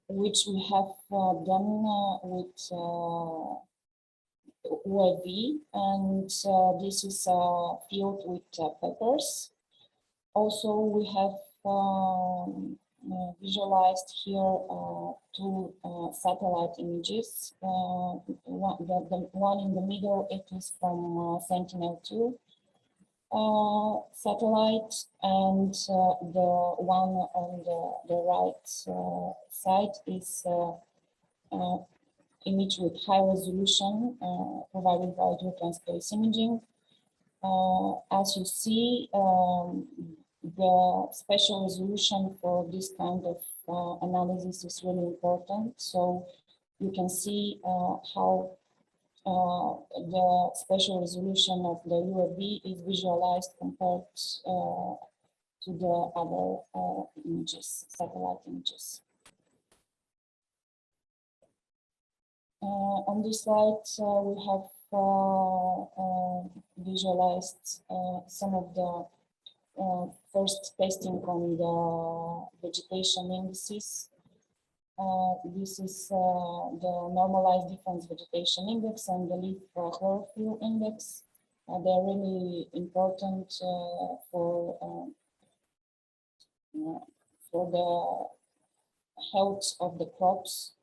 which we have done with UAV, and this is a field with peppers. Also, we have visualized here two satellite images. The one in the middle, it is from Sentinel 2 satellite, and the one on the right side is image with high resolution provided by European Space Imaging. As you see, the spatial resolution for this kind of analysis is really important. So you can see how the spatial resolution of the UAV is visualized compared to the other images, satellite images. On this slide, we have visualized some of the first testing on the vegetation indices. This is the normalized difference vegetation index and the leaf chlorophyll index. They're really important for the health of the crops,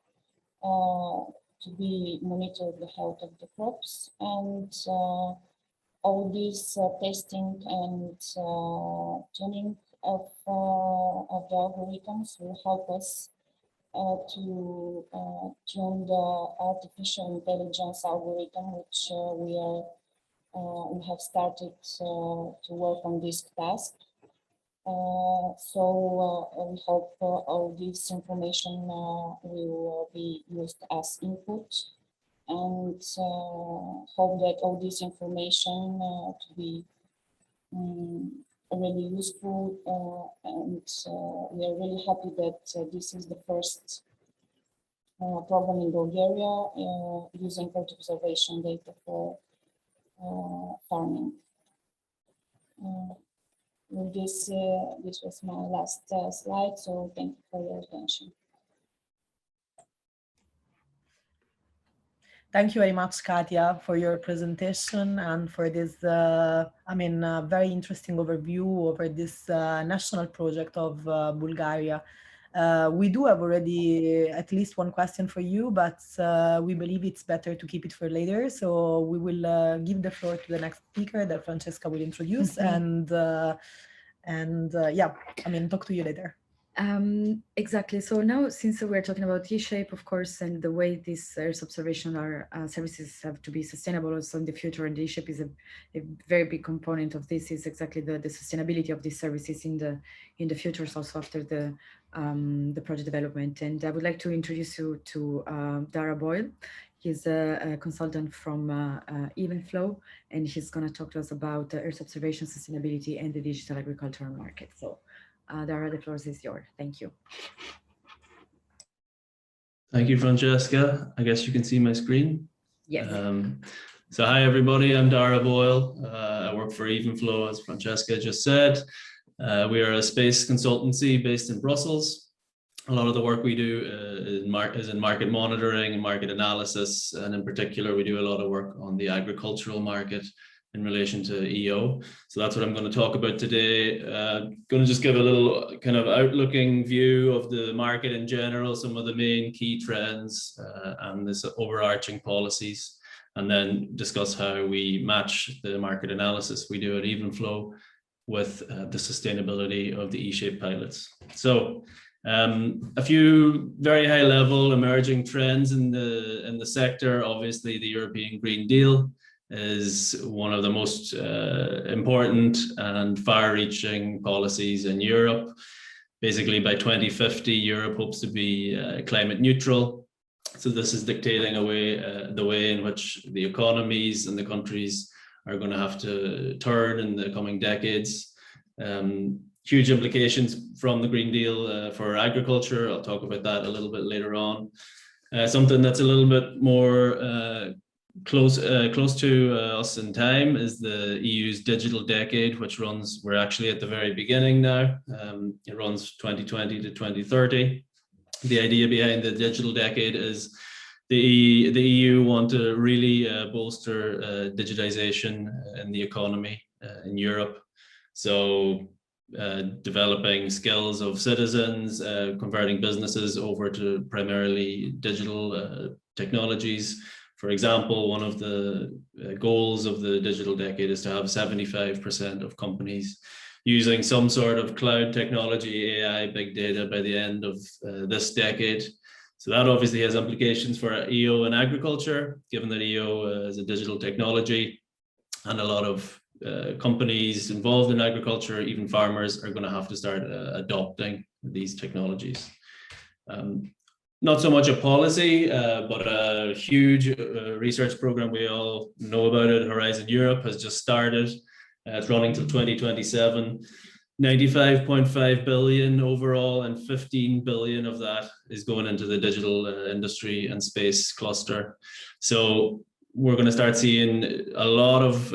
to be monitored the health of the crops, and all this testing and tuning of the algorithms will help us to tune the artificial intelligence algorithm, which we have started to work on this task. So we hope all this information will be used as input, and hope that all this information to be really useful, and we are really happy that this is the first program in Bulgaria using Earth observation data for farming. With this, this was my last slide, so thank you for your attention. Thank you very much, Katia, for your presentation and for this, very interesting overview over this national project of Bulgaria. We do have already at least one question for you, but we believe it's better to keep it for later. So we will give the floor to the next speaker that Francesca will introduce, and talk to you later. Exactly. So now, since we're talking about E-shape, of course, and the way these Earth observation services have to be sustainable also in the future, and E-shape is a very big component of this, is exactly the sustainability of these services in the future, also after the project development. And I would like to introduce you to Dara Boyle. He's a consultant from Evenflow, and he's going to talk to us about Earth observation, sustainability, and the digital agricultural market. So Dara, the floor is yours. Thank you. Thank you, Francesca. I guess you can see my screen. Yes. So hi, everybody. I'm Dara Boyle. I work for Evenflow, as Francesca just said. We are a space consultancy based in Brussels. A lot of the work we do is in market monitoring and market analysis. And in particular, we do a lot of work on the agricultural market in relation to EO. So that's what I'm going to talk about today. Going to just give a little kind of outlooking view of the market in general, some of the main key trends and this overarching policies, and then discuss how we match the market analysis we do at Evenflow with the sustainability of the E-shape pilots. So a few very high level emerging trends in the sector. Obviously, the European Green Deal is one of the most important and far-reaching policies in Europe. Basically, by 2050, Europe hopes to be climate neutral. So this is dictating the way in which the economies and the countries are going to have to turn in the coming decades. Huge implications from the Green Deal for agriculture. I'll talk about that a little bit later on. Something that's a little bit more close to us in time is the EU's digital decade, which runs, we're actually at the very beginning now. It runs 2020 to 2030. The idea behind the digital decade is the EU want to really bolster digitization in the economy in Europe. So developing skills of citizens, converting businesses over to primarily digital technologies. For example, one of the goals of the digital decade is to have 75% of companies using some sort of cloud technology, AI, big data by the end of this decade. So that obviously has implications for EO and agriculture, given that EO is a digital technology, and a lot of companies involved in agriculture, even farmers, are going to have to start adopting these technologies. Not so much a policy, but a huge research program we all know about it. Horizon Europe has just started. It's running till 2027. 95.5 billion overall, and 15 billion of that is going into the digital industry and space cluster. So we're going to start seeing a lot of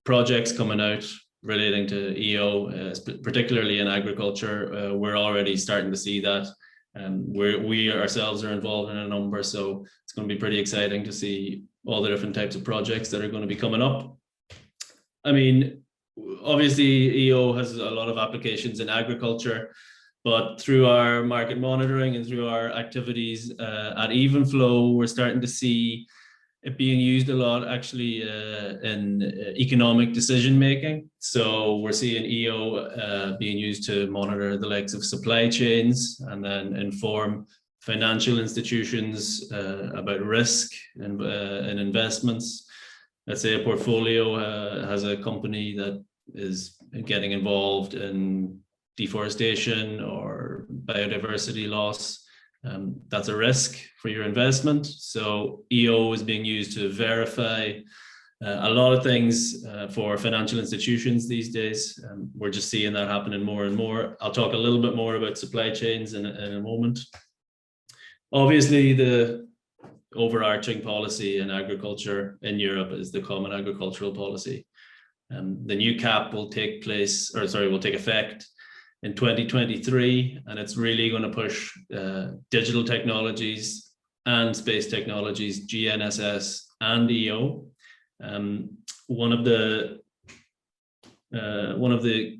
projects coming out relating to EO, particularly in agriculture. We're already starting to see that. We ourselves are involved in a number, so it's going to be pretty exciting to see all the different types of projects that are going to be coming up. I mean, obviously EO has a lot of applications in agriculture, but through our market monitoring and through our activities at Evenflow, we're starting to see it being used a lot actually in economic decision making. So we're seeing EO being used to monitor the likes of supply chains and then inform financial institutions about risk and investments. Let's say a portfolio has a company that is getting involved in deforestation or biodiversity loss. That's a risk for your investment. So EO is being used to verify a lot of things for financial institutions these days. We're just seeing that happening more and more. I'll talk a little bit more about supply chains in a moment. Obviously, the overarching policy in agriculture in Europe is the Common Agricultural Policy. The new CAP will take effect in 2023, and it's really going to push digital technologies and space technologies, GNSS and EO. One of the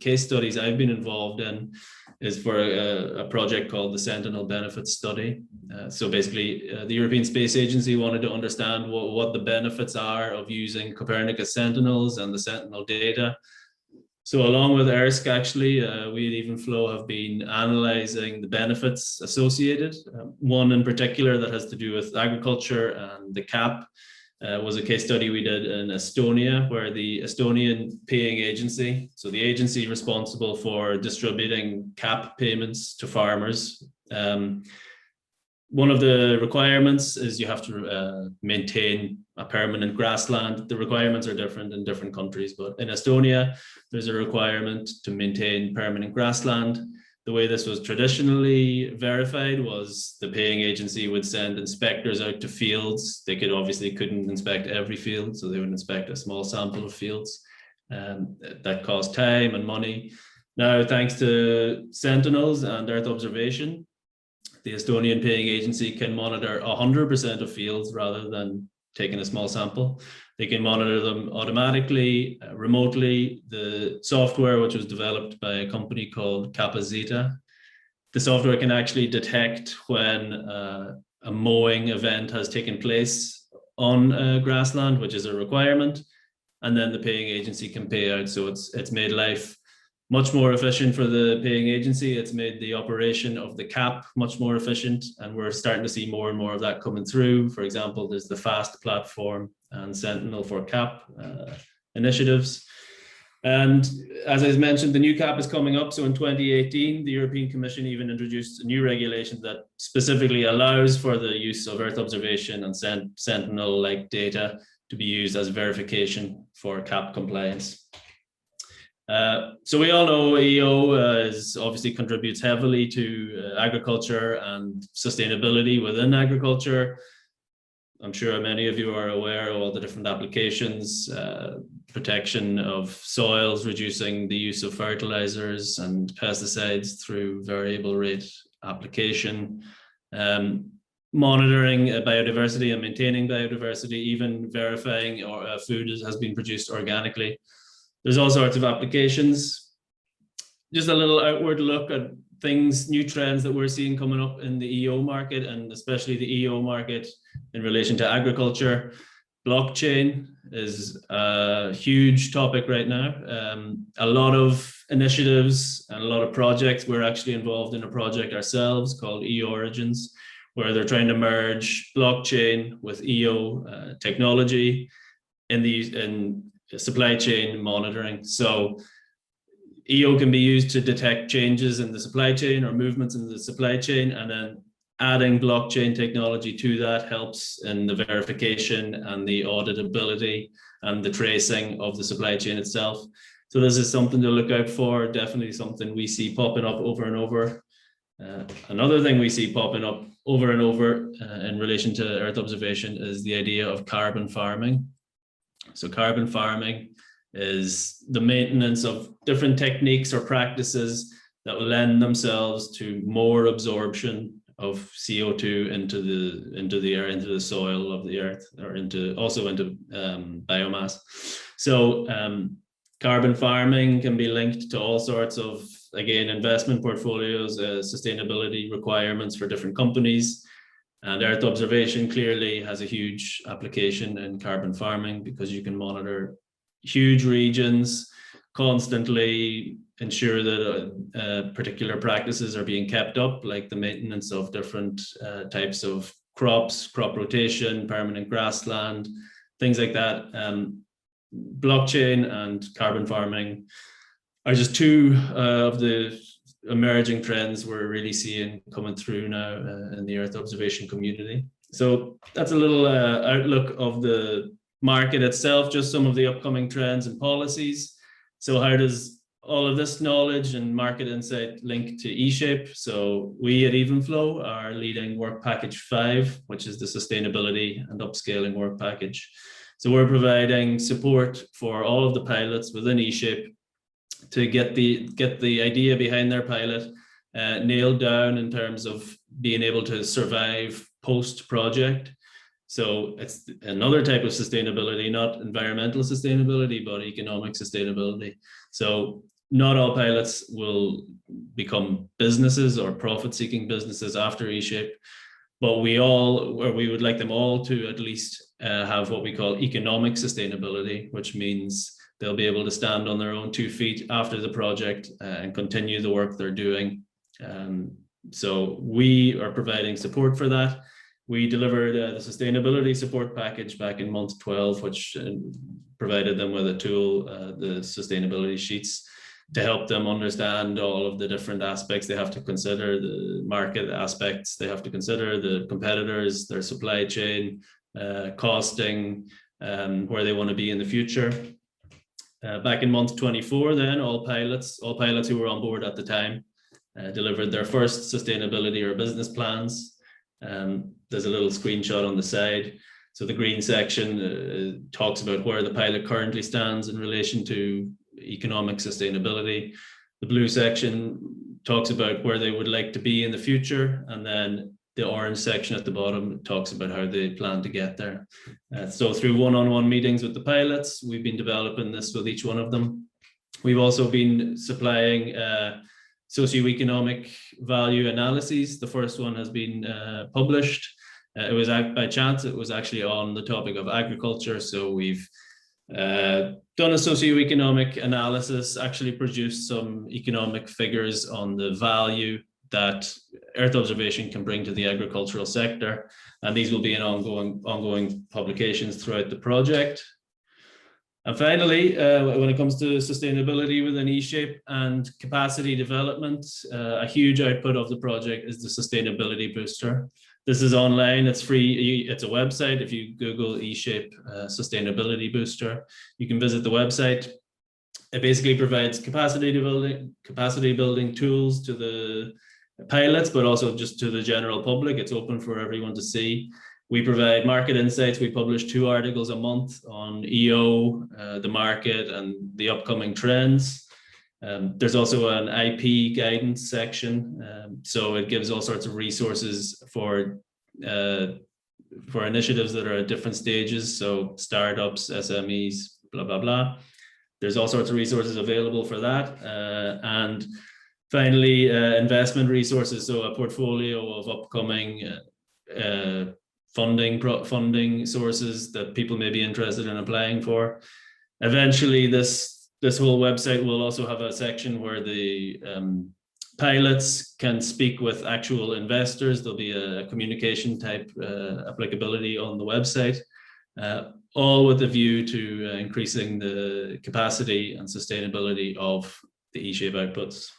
case studies I've been involved in is for a project called the Sentinel Benefits Study. So basically, the European Space Agency wanted to understand what the benefits are of using Copernicus Sentinels and the Sentinel data. So along with ERSC, actually, we at Evenflow have been analyzing the benefits associated. One in particular that has to do with agriculture and the CAP was a case study we did in Estonia, where the Estonian paying agency, so the agency responsible for distributing CAP payments to farmers, one of the requirements is you have to maintain a permanent grassland. The requirements are different in different countries, but in Estonia, there's a requirement to maintain permanent grassland. The way this was traditionally verified was the paying agency would send inspectors out to fields. They couldn't inspect every field, so they would inspect a small sample of fields. That cost time and money. Now, thanks to Sentinels and Earth observation, the Estonian paying agency can monitor 100% of fields rather than taking a small sample. They can monitor them automatically, remotely. The software, which was developed by a company called Capazita, the software can actually detect when a mowing event has taken place on grassland, which is a requirement, and then the paying agency can pay out. So it's made life much more efficient for the paying agency. It's made the operation of the CAP much more efficient, and we're starting to see more and more of that coming through. For example, there's the FAST platform and Sentinel for CAP initiatives. And as I mentioned, the new CAP is coming up. So in 2018, the European Commission even introduced a new regulation that specifically allows for the use of Earth observation and Sentinel-like data to be used as verification for CAP compliance. So we all know EO obviously contributes heavily to agriculture and sustainability within agriculture. I'm sure many of you are aware of all the different applications, protection of soils, reducing the use of fertilizers and pesticides through variable rate application, monitoring biodiversity and maintaining biodiversity, even verifying or food has been produced organically. There's all sorts of applications. Just a little outward look at things, new trends that we're seeing coming up in the EO market, and especially the EO market in relation to agriculture. Blockchain is a huge topic right now. A lot of initiatives and a lot of projects. We're actually involved in a project ourselves called EuroGEO, where they're trying to merge blockchain with EO technology in supply chain monitoring. So EO can be used to detect changes in the supply chain or movements in the supply chain, and then adding blockchain technology to that helps in the verification and the auditability and the tracing of the supply chain itself. So this is something to look out for, definitely something we see popping up over and over. Another thing we see popping up over and over in relation to Earth observation is the idea of carbon farming. So carbon farming is the maintenance of different techniques or practices that will lend themselves to more absorption of CO2 into the air, into the soil of the earth, or into biomass. So carbon farming can be linked to all sorts of, again, investment portfolios, sustainability requirements for different companies. And Earth observation clearly has a huge application in carbon farming, because you can monitor huge regions, constantly ensure that particular practices are being kept up, like the maintenance of different types of crops, crop rotation, permanent grassland, things like that. Blockchain and carbon farming are just two of the emerging trends we're really seeing coming through now in the Earth observation community. So that's a little outlook of the market itself, just some of the upcoming trends and policies. So how does all of this knowledge and market insight link to eShape? So we at Evenflow are leading Work Package 5, which is the sustainability and upscaling work package. So we're providing support for all of the pilots within eShape to get the idea behind their pilot nailed down in terms of being able to survive post-project. So it's another type of sustainability, not environmental sustainability, but economic sustainability. So not all pilots will become businesses or profit-seeking businesses after eShape, but we would like them all to at least have what we call economic sustainability, which means they'll be able to stand on their own 2 feet after the project and continue the work they're doing. So we are providing support for that. We delivered the sustainability support package back in month 12, which provided them with a tool, the sustainability sheets, to help them understand all of the different aspects they have to consider, the market aspects they have to consider, the competitors, their supply chain, costing, where they want to be in the future. Back in month 24, then all pilots who were on board at the time delivered their first sustainability or business plans. There's a little screenshot on the side. So the green section talks about where the pilot currently stands in relation to economic sustainability. The blue section talks about where they would like to be in the future, and then the orange section at the bottom talks about how they plan to get there. So through one-on-one meetings with the pilots, we've been developing this with each one of them. We've also been supplying socioeconomic value analyses. The first one has been published. It was by chance, it was actually on the topic of agriculture. So we've done a socioeconomic analysis, actually produced some economic figures on the value that Earth observation can bring to the agricultural sector. And these will be in ongoing publications throughout the project. And finally, when it comes to sustainability within eShape and capacity development, a huge output of the project is the sustainability booster. This is online, it's free, it's a website. If you Google eShape sustainability booster, you can visit the website. It basically provides capacity building tools to the pilots, but also just to the general public. It's open for everyone to see. We provide market insights. We publish 2 articles a month on EO, the market, and the upcoming trends. There's also an IP guidance section. So it gives all sorts of resources for initiatives that are at different stages. So startups, SMEs, blah, blah, blah. There's all sorts of resources available for that. And finally, investment resources. So a portfolio of upcoming funding sources that people may be interested in applying for. Eventually, this whole website will also have a section where the pilots can speak with actual investors. There'll be a communication type applicability on the website, all with a view to increasing the capacity and sustainability of the eShape outputs.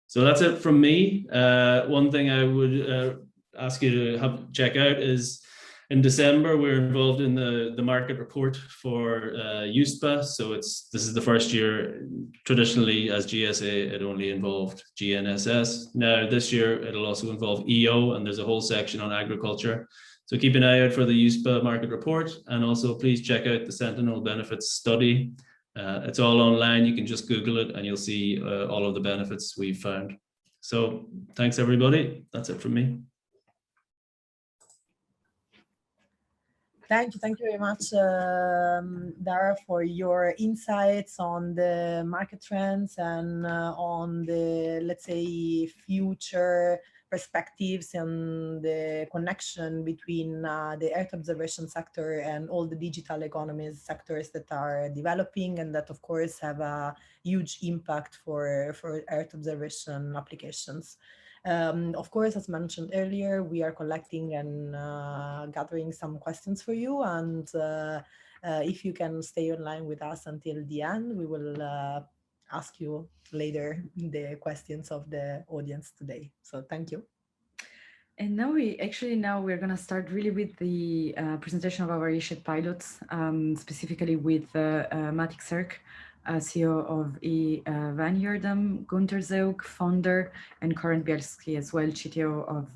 So that's it from me. One thing I would ask you to check out is in December, we're involved in the market report for USPA. So this is the first year. Traditionally, as GSA, it only involved GNSS. Now this year, it'll also involve EO, and there's a whole section on agriculture. So keep an eye out for the USPA market report, and also please check out the Sentinel benefits study. It's all online. You can just Google it and you'll see all of the benefits we've found. So thanks everybody. That's it from me. Thank you very much, Dara, for your insights on the market trends and on the, let's say, future perspectives and the connection between the Earth observation sector and all the digital economies sectors that are developing and that, of course, have a huge impact for Earth observation applications. Of course, as mentioned earlier, we are collecting and gathering some questions for you. And if you can stay online with us until the end, we will ask you later the questions of the audience today. So thank you. And now we're going to start really with the presentation of our eShape pilots, specifically with Matic Serk, CEO of Vineyard, Gunter Zeug, founder, and Koren Bielski as well, CTO of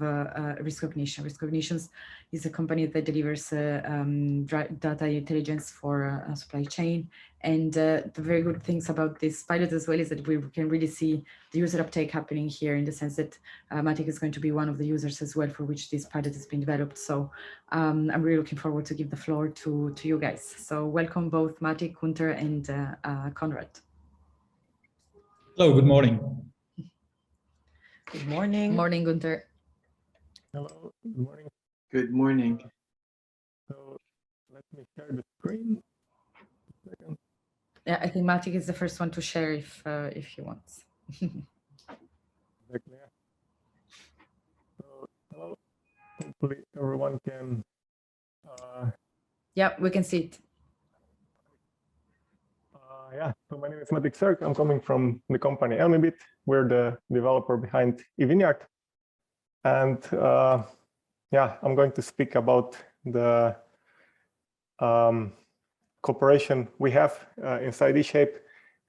Riskognition. Riskognition is a company that delivers data intelligence for supply chain. And the very good things about this pilot as well is that we can really see the user uptake happening here, in the sense that Matic is going to be one of the users as well for which this pilot has been developed. So I'm really looking forward to give the floor to you guys. So welcome both Matic, Gunter, and Konrad. Hello, good morning. Good morning. Morning, Gunter. Hello, good morning. Good morning. So let me share the screen. Yeah, I think Matic is the first one to share if he wants. Exactly. So hello. Hopefully everyone can. Yeah, we can see it. Yeah, so my name is Matic Serk. I'm coming from the company Elmibit. We're the developer behind Vineyard. And yeah, I'm going to speak about the cooperation we have inside eShape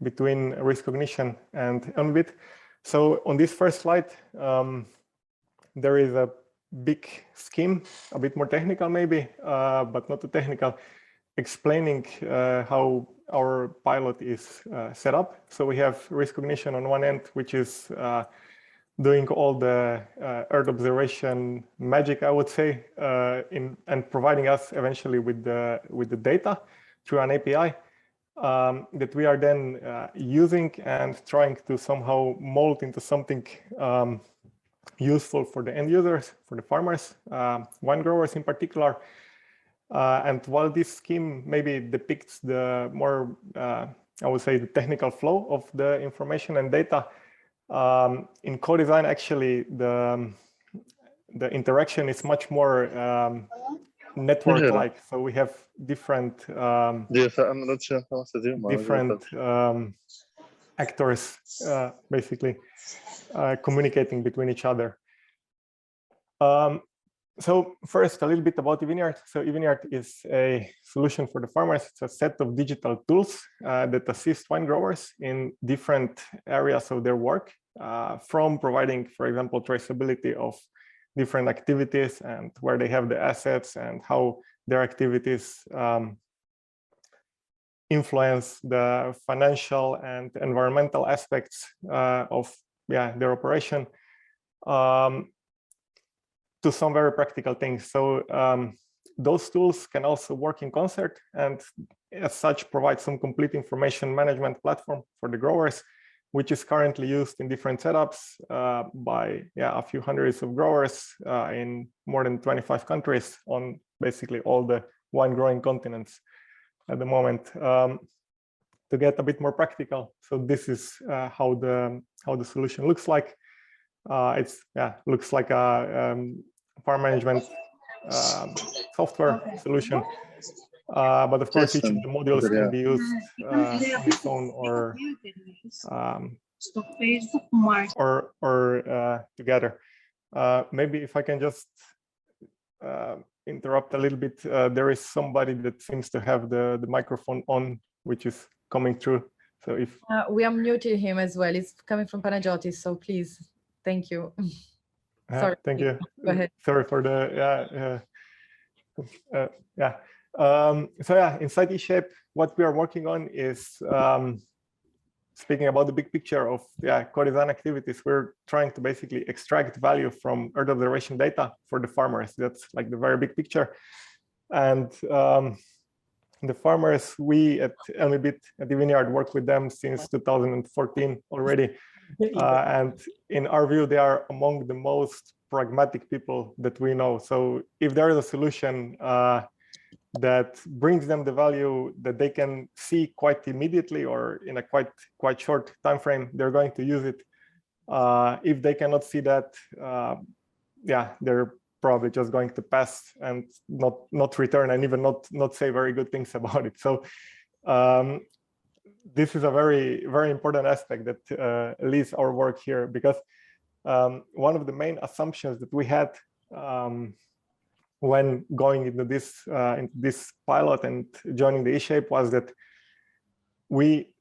between Riskognition and Elmibit. So on this first slide, there is a big scheme, a bit more technical maybe, but not too technical, explaining how our pilot is set up. So we have Riskognition on one end, which is doing all the Earth observation magic, I would say, and providing us eventually with the data through an API that we are then using and trying to somehow mold into something useful for the end users, for the farmers, wine growers in particular. And while this scheme maybe depicts the more, I would say, the technical flow of the information and data, in co-design, actually, the interaction is much more network-like. So we have different actors basically communicating between each other. So first, a little bit about Vineyard. So Vineyard is a solution for the farmers. It's a set of digital tools that assist wine growers in different areas of their work, from providing, for example, traceability of different activities and where they have the assets and how their activities influence the financial and environmental aspects of their operation, to some very practical things. So those tools can also work in concert, and as such provide some complete information management platform for the growers, which is currently used in different setups by a few hundreds of growers in more than 25 countries on basically all the wine growing continents at the moment. To get a bit more practical, so this is how the solution looks like. It's looks like a farm management software solution, but of course each of the modules can be used on its own or together. Maybe if I can just interrupt a little bit, there is somebody that seems to have the microphone on, which is coming through. So if we unmuted him as well, it's coming from Panagiotis, so please, thank you. Sorry. Thank you. Go ahead. Sorry for the so inside eShape, what we are working on is speaking about the big picture of co-design activities. We're trying to basically extract value from Earth observation data for the farmers. That's like the very big picture. And the farmers, we at LMBit at the Vineyard work with them since 2014 already. And in our view, they are among the most pragmatic people that we know. So if there is a solution that brings them the value that they can see quite immediately or in a quite short time frame, they're going to use it. If they cannot see that, they're probably just going to pass and not return, and even not say very good things about it. So this is a very, very important aspect that leads our work here, because one of the main assumptions that we had when going into this pilot and joining the eShape was that we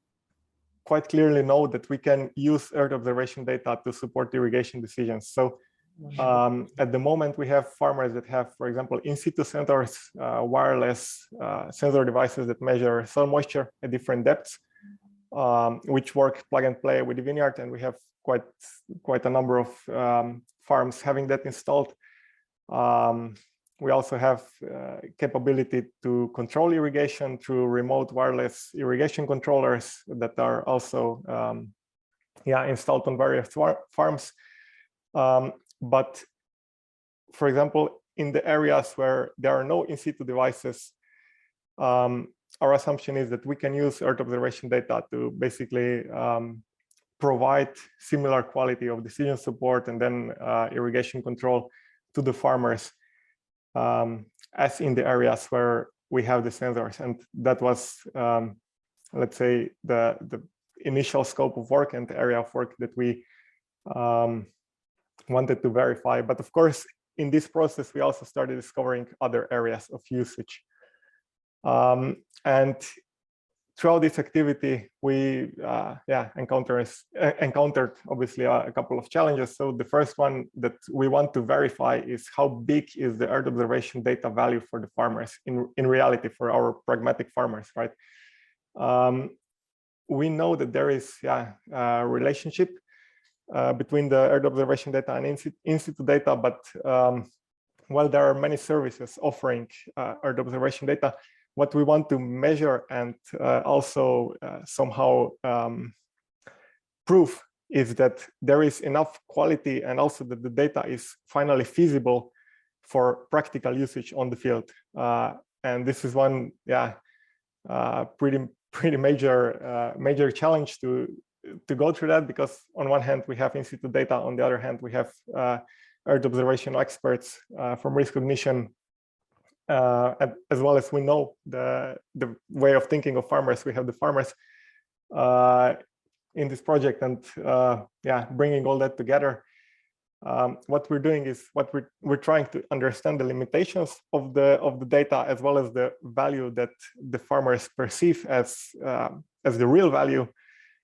quite clearly know that we can use Earth observation data to support irrigation decisions. So at the moment, we have farmers that have, for example, in situ sensors, wireless sensor devices that measure soil moisture at different depths, which work plug and play with the Vineyard, and we have quite a number of farms having that installed. We also have capability to control irrigation through remote wireless irrigation controllers that are also installed on various farms. But for example, in the areas where there are no in situ devices, our assumption is that we can use Earth observation data to basically provide similar quality of decision support and then irrigation control to the farmers as in the areas where we have the sensors. And that was, let's say, the initial scope of work and the area of work that we wanted to verify. But of course, in this process, we also started discovering other areas of usage. And throughout this activity, we encountered obviously a couple of challenges. So the first one that we want to verify is how big is the Earth observation data value for the farmers in reality, for our pragmatic farmers, right? We know that there is a relationship between the Earth observation data and in situ data, but while there are many services offering Earth observation data, what we want to measure and also somehow prove is that there is enough quality and also that the data is finally feasible for practical usage on the field. And this is one pretty major challenge to go through that, because on one hand we have in situ data, on the other hand we have Earth observation experts from risk cognition, as well as we know the way of thinking of farmers. We have the farmers in this project, and bringing all that together. What we're doing is we're trying to understand the limitations of the data, as well as the value that the farmers perceive as the real value,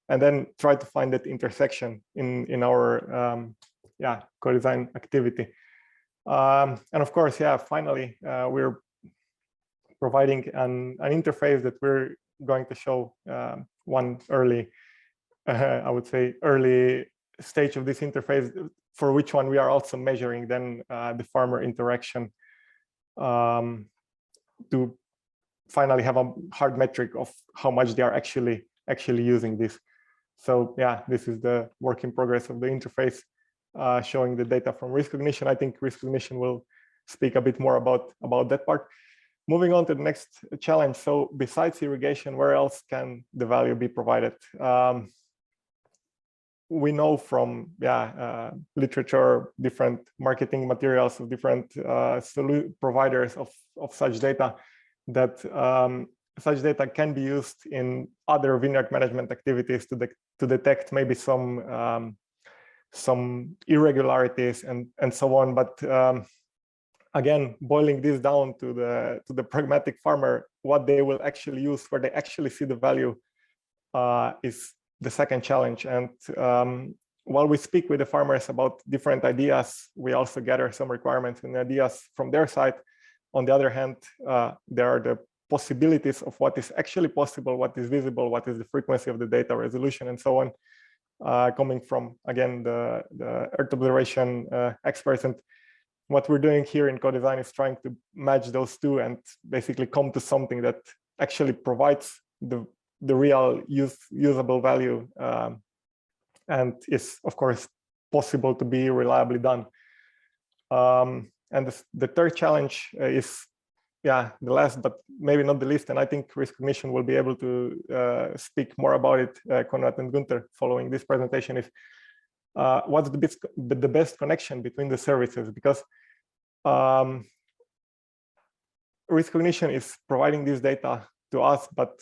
and then try to find that intersection in our co-design activity. And of course, yeah, finally, we're providing an interface that we're going to show one early, I would say, early stage of this interface, for which one we are also measuring then the farmer interaction to finally have a hard metric of how much they are actually using this. So yeah, this is the work in progress of the interface, showing the data from risk recognition. I think risk recognition will speak a bit more about that part. Moving on to the next challenge. So besides irrigation, where else can the value be provided? We know from literature, different marketing materials of different providers of such data, that such data can be used in other vineyard management activities to detect maybe some irregularities and so on. But again, boiling this down to the pragmatic farmer, what they will actually use, where they actually see the value, is the second challenge. And while we speak with the farmers about different ideas, we also gather some requirements and ideas from their side. On the other hand, there are the possibilities of what is actually possible, what is visible, what is the frequency of the data resolution, and so on, coming from, again, the Earth observation experts. And what we're doing here in co-design is trying to match those two and basically come to something that actually provides the real usable value, and is, of course, possible to be reliably done. And the third challenge is, the last but maybe not the least, and I think risk recognition will be able to speak more about it, Konrad and Günther, following this presentation, is what's the best connection between the services, because risk recognition is providing this data to us, but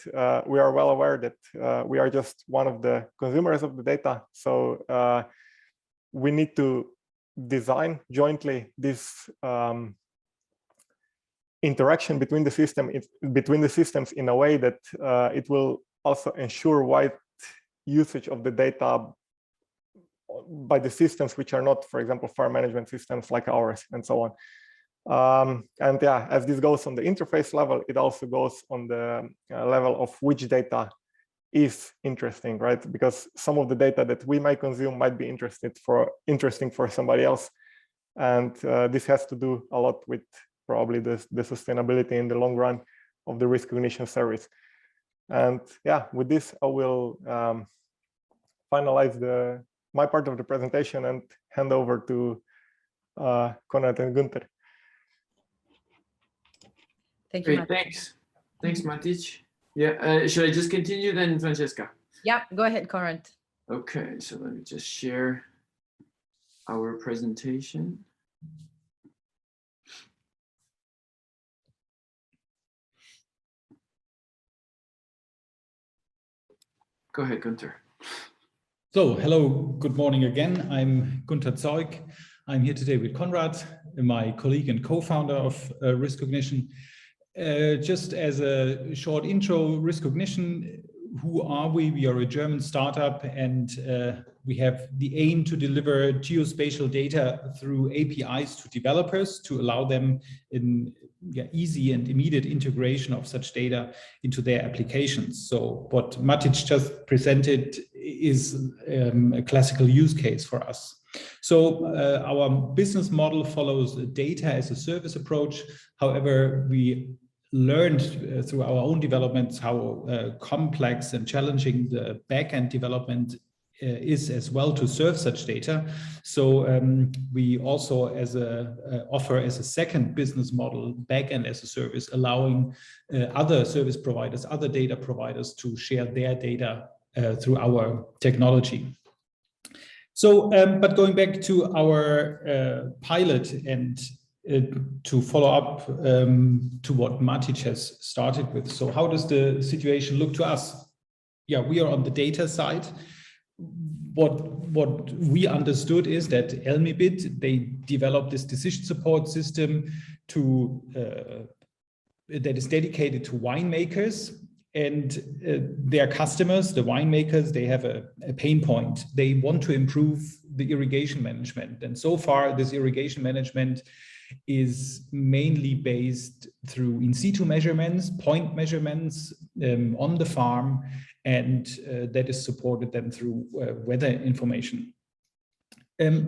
we are well aware that we are just one of the consumers of the data. So we need to design jointly this interaction between the systems in a way that it will also ensure wide usage of the data by the systems which are not, for example, farm management systems like ours, and so on. And yeah, as this goes on the interface level, it also goes on the level of which data is interesting, right? Because some of the data that we might consume might be interesting for somebody else, and this has to do a lot with probably the sustainability in the long run of the risk recognition service. And yeah, with this, I will finalize my part of the presentation and hand over to Konrad and Günther. Thank you. Great, thanks. Thanks, Matic. Yeah, should I just continue then, Francesca? Yeah, go ahead, Konrad. Okay, so let me just share our presentation. Go ahead, Günther. So, hello, good morning again. I'm Günther Zeug. I'm here today with Konrad, my colleague and co-founder of Risk Recognition. Just as a short intro, Risk Recognition, who are we? We are a German startup, and we have the aim to deliver geospatial data through APIs to developers to allow them in easy and immediate integration of such data into their applications. So what Matic just presented is a classical use case for us. So our business model follows a data as a service approach. However, we learned through our own developments how complex and challenging the backend development is as well to serve such data. So we also offer as a second business model backend as a service, allowing other service providers, other data providers to share their data through our technology. So, but going back to our pilot and to follow up to what Matic has started with. So how does the situation look to us? Yeah, we are on the data side. What we understood is that Elmibit, they developed this decision support system that is dedicated to winemakers, and their customers, the winemakers, they have a pain point. They want to improve the irrigation management. And so far, this irrigation management is mainly based through in situ measurements, point measurements on the farm, and that is supported then through weather information.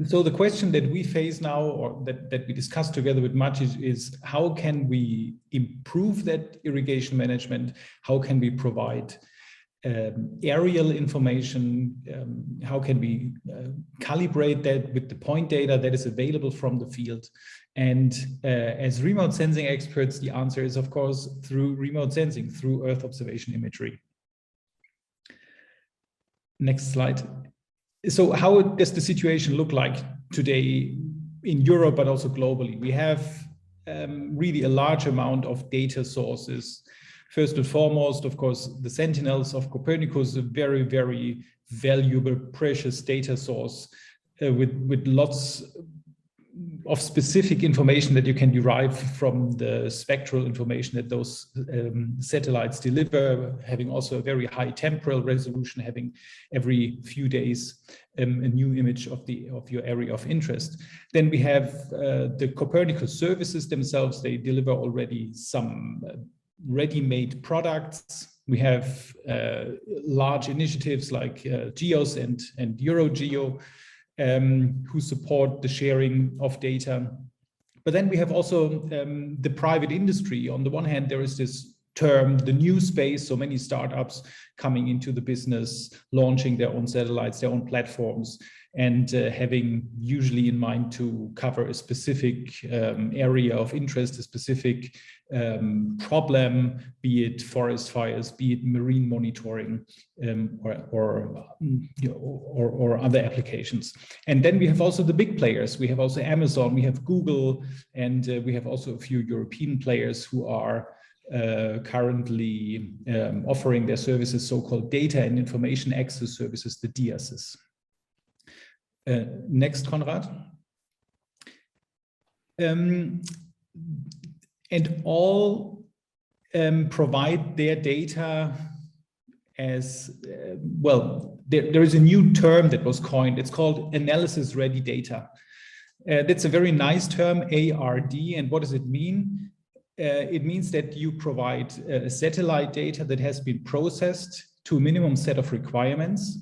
So the question that we face now, or that we discussed together with Maciej, is how can we improve that irrigation management? How can we provide aerial information? How can we calibrate that with the point data that is available from the field? And as remote sensing experts, the answer is, of course, through remote sensing, through Earth observation imagery. Next slide. So how does the situation look like today in Europe, but also globally? We have really a large amount of data sources. First and foremost, of course, the Sentinels of Copernicus, a very, very valuable, precious data source with lots of specific information that you can derive from the spectral information that those satellites deliver, having also a very high temporal resolution, having every few days a new image of your area of interest. Then we have the Copernicus services themselves. They deliver already some ready-made products. We have large initiatives like GEOS and EuroGEO, who support the sharing of data. But then we have also the private industry. On the one hand, there is this term, the new space, so many startups coming into the business, launching their own satellites, their own platforms, and having usually in mind to cover a specific area of interest, a specific problem, be it forest fires, be it marine monitoring, or other applications. And then we have also the big players. We have also Amazon, we have Google, and we have also a few European players who are currently offering their services, so-called data and information access services, the DIASs. Next, Konrad. And all provide their data as, well, there is a new term that was coined. It's called analysis-ready data. That's a very nice term, ARD. And what does it mean? It means that you provide satellite data that has been processed to a minimum set of requirements,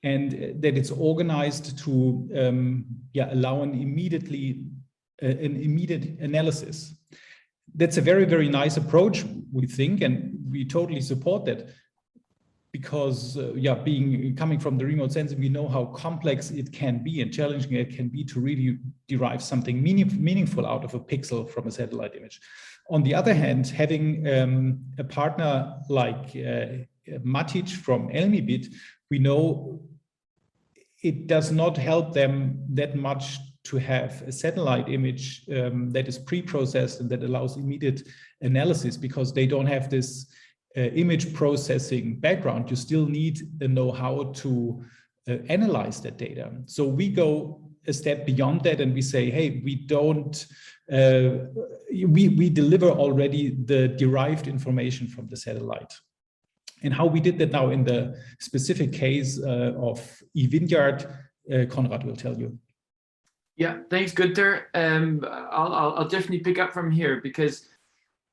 and that it's organized to allow an immediate analysis. That's a very, very nice approach, we think, and we totally support that, because coming from the remote sensing, we know how complex it can be and challenging it can be to really derive something meaningful out of a pixel from a satellite image. On the other hand, having a partner like Maciej from Elmibit, we know it does not help them that much to have a satellite image that is pre-processed and that allows immediate analysis, because they don't have this image processing background. You still need the know-how to analyze that data. So we go a step beyond that and we say, hey, we don't, we deliver already the derived information from the satellite. And how we did that now in the specific case of Vineyard, Konrad will tell you. Yeah, thanks, Günther. I'll definitely pick up from here, because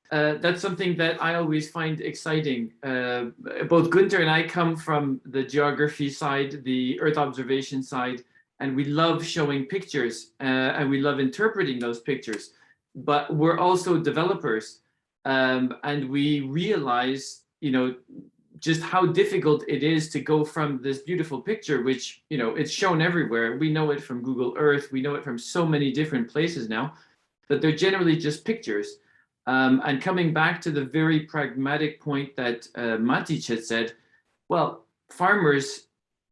that's something that I always find exciting. Both Günther and I come from the geography side, the Earth observation side, and we love showing pictures and we love interpreting those pictures. But we're also developers, and we realize, just how difficult it is to go from this beautiful picture, which, it's shown everywhere. We know it from Google Earth. We know it from so many different places now, but they're generally just pictures. And coming back to the very pragmatic point that Maciej had said, well, farmers,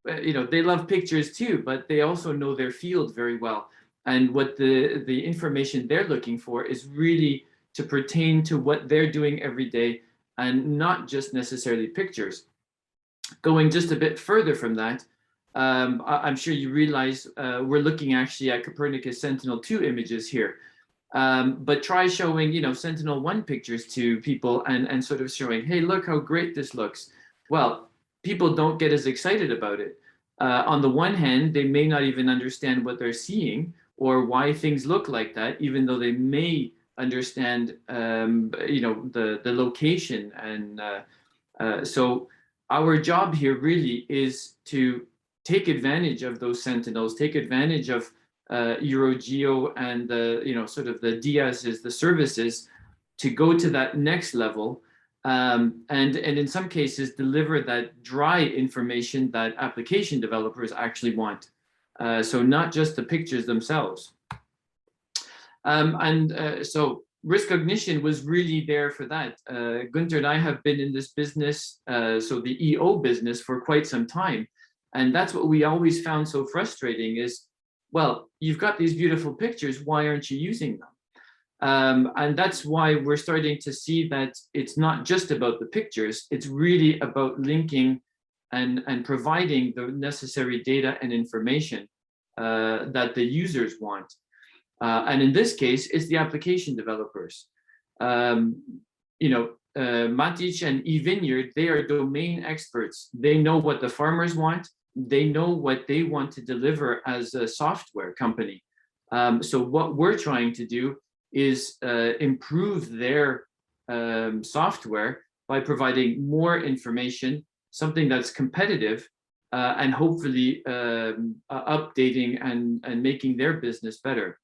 they love pictures too, but they also know their field very well. And what the information they're looking for is really to pertain to what they're doing every day, and not just necessarily pictures. Going just a bit further from that, I'm sure you realize we're looking actually at Copernicus Sentinel-2 images here. But try showing, Sentinel-1 pictures to people and sort of showing, hey, look how great this looks. Well, people don't get as excited about it. On the one hand, they may not even understand what they're seeing, or why things look like that, even though they may understand, the location. And so our job here really is to take advantage of those sentinels, take advantage of EuroGEO and the, sort of the DIASs, the services, to go to that next level, and in some cases deliver that dry information that application developers actually want. So not just the pictures themselves. So Riskognition was really there for that. Gunther and I have been in this business, so the EO business, for quite some time. And that's what we always found so frustrating is, well, you've got these beautiful pictures, why aren't you using them? And that's why we're starting to see that it's not just about the pictures, it's really about linking and providing the necessary data and information that the users want. And in this case, it's the application developers. Matic and Vineyard, they are domain experts. They know what the farmers want. They know what they want to deliver as a software company. So what we're trying to do is improve their software by providing more information, something that's competitive, and hopefully updating and making their business better.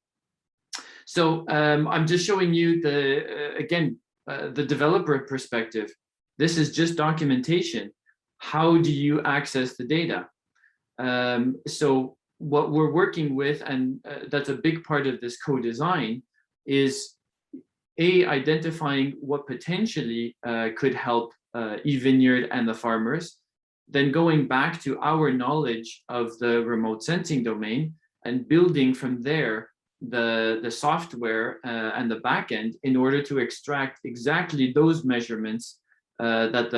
So I'm just showing you the developer perspective. This is just documentation. How do you access the data? So what we're working with, and that's a big part of this co-design, is identifying what potentially could help Vineyard and the farmers, then going back to our knowledge of the remote sensing domain and building from there the software and the backend in order to extract exactly those measurements that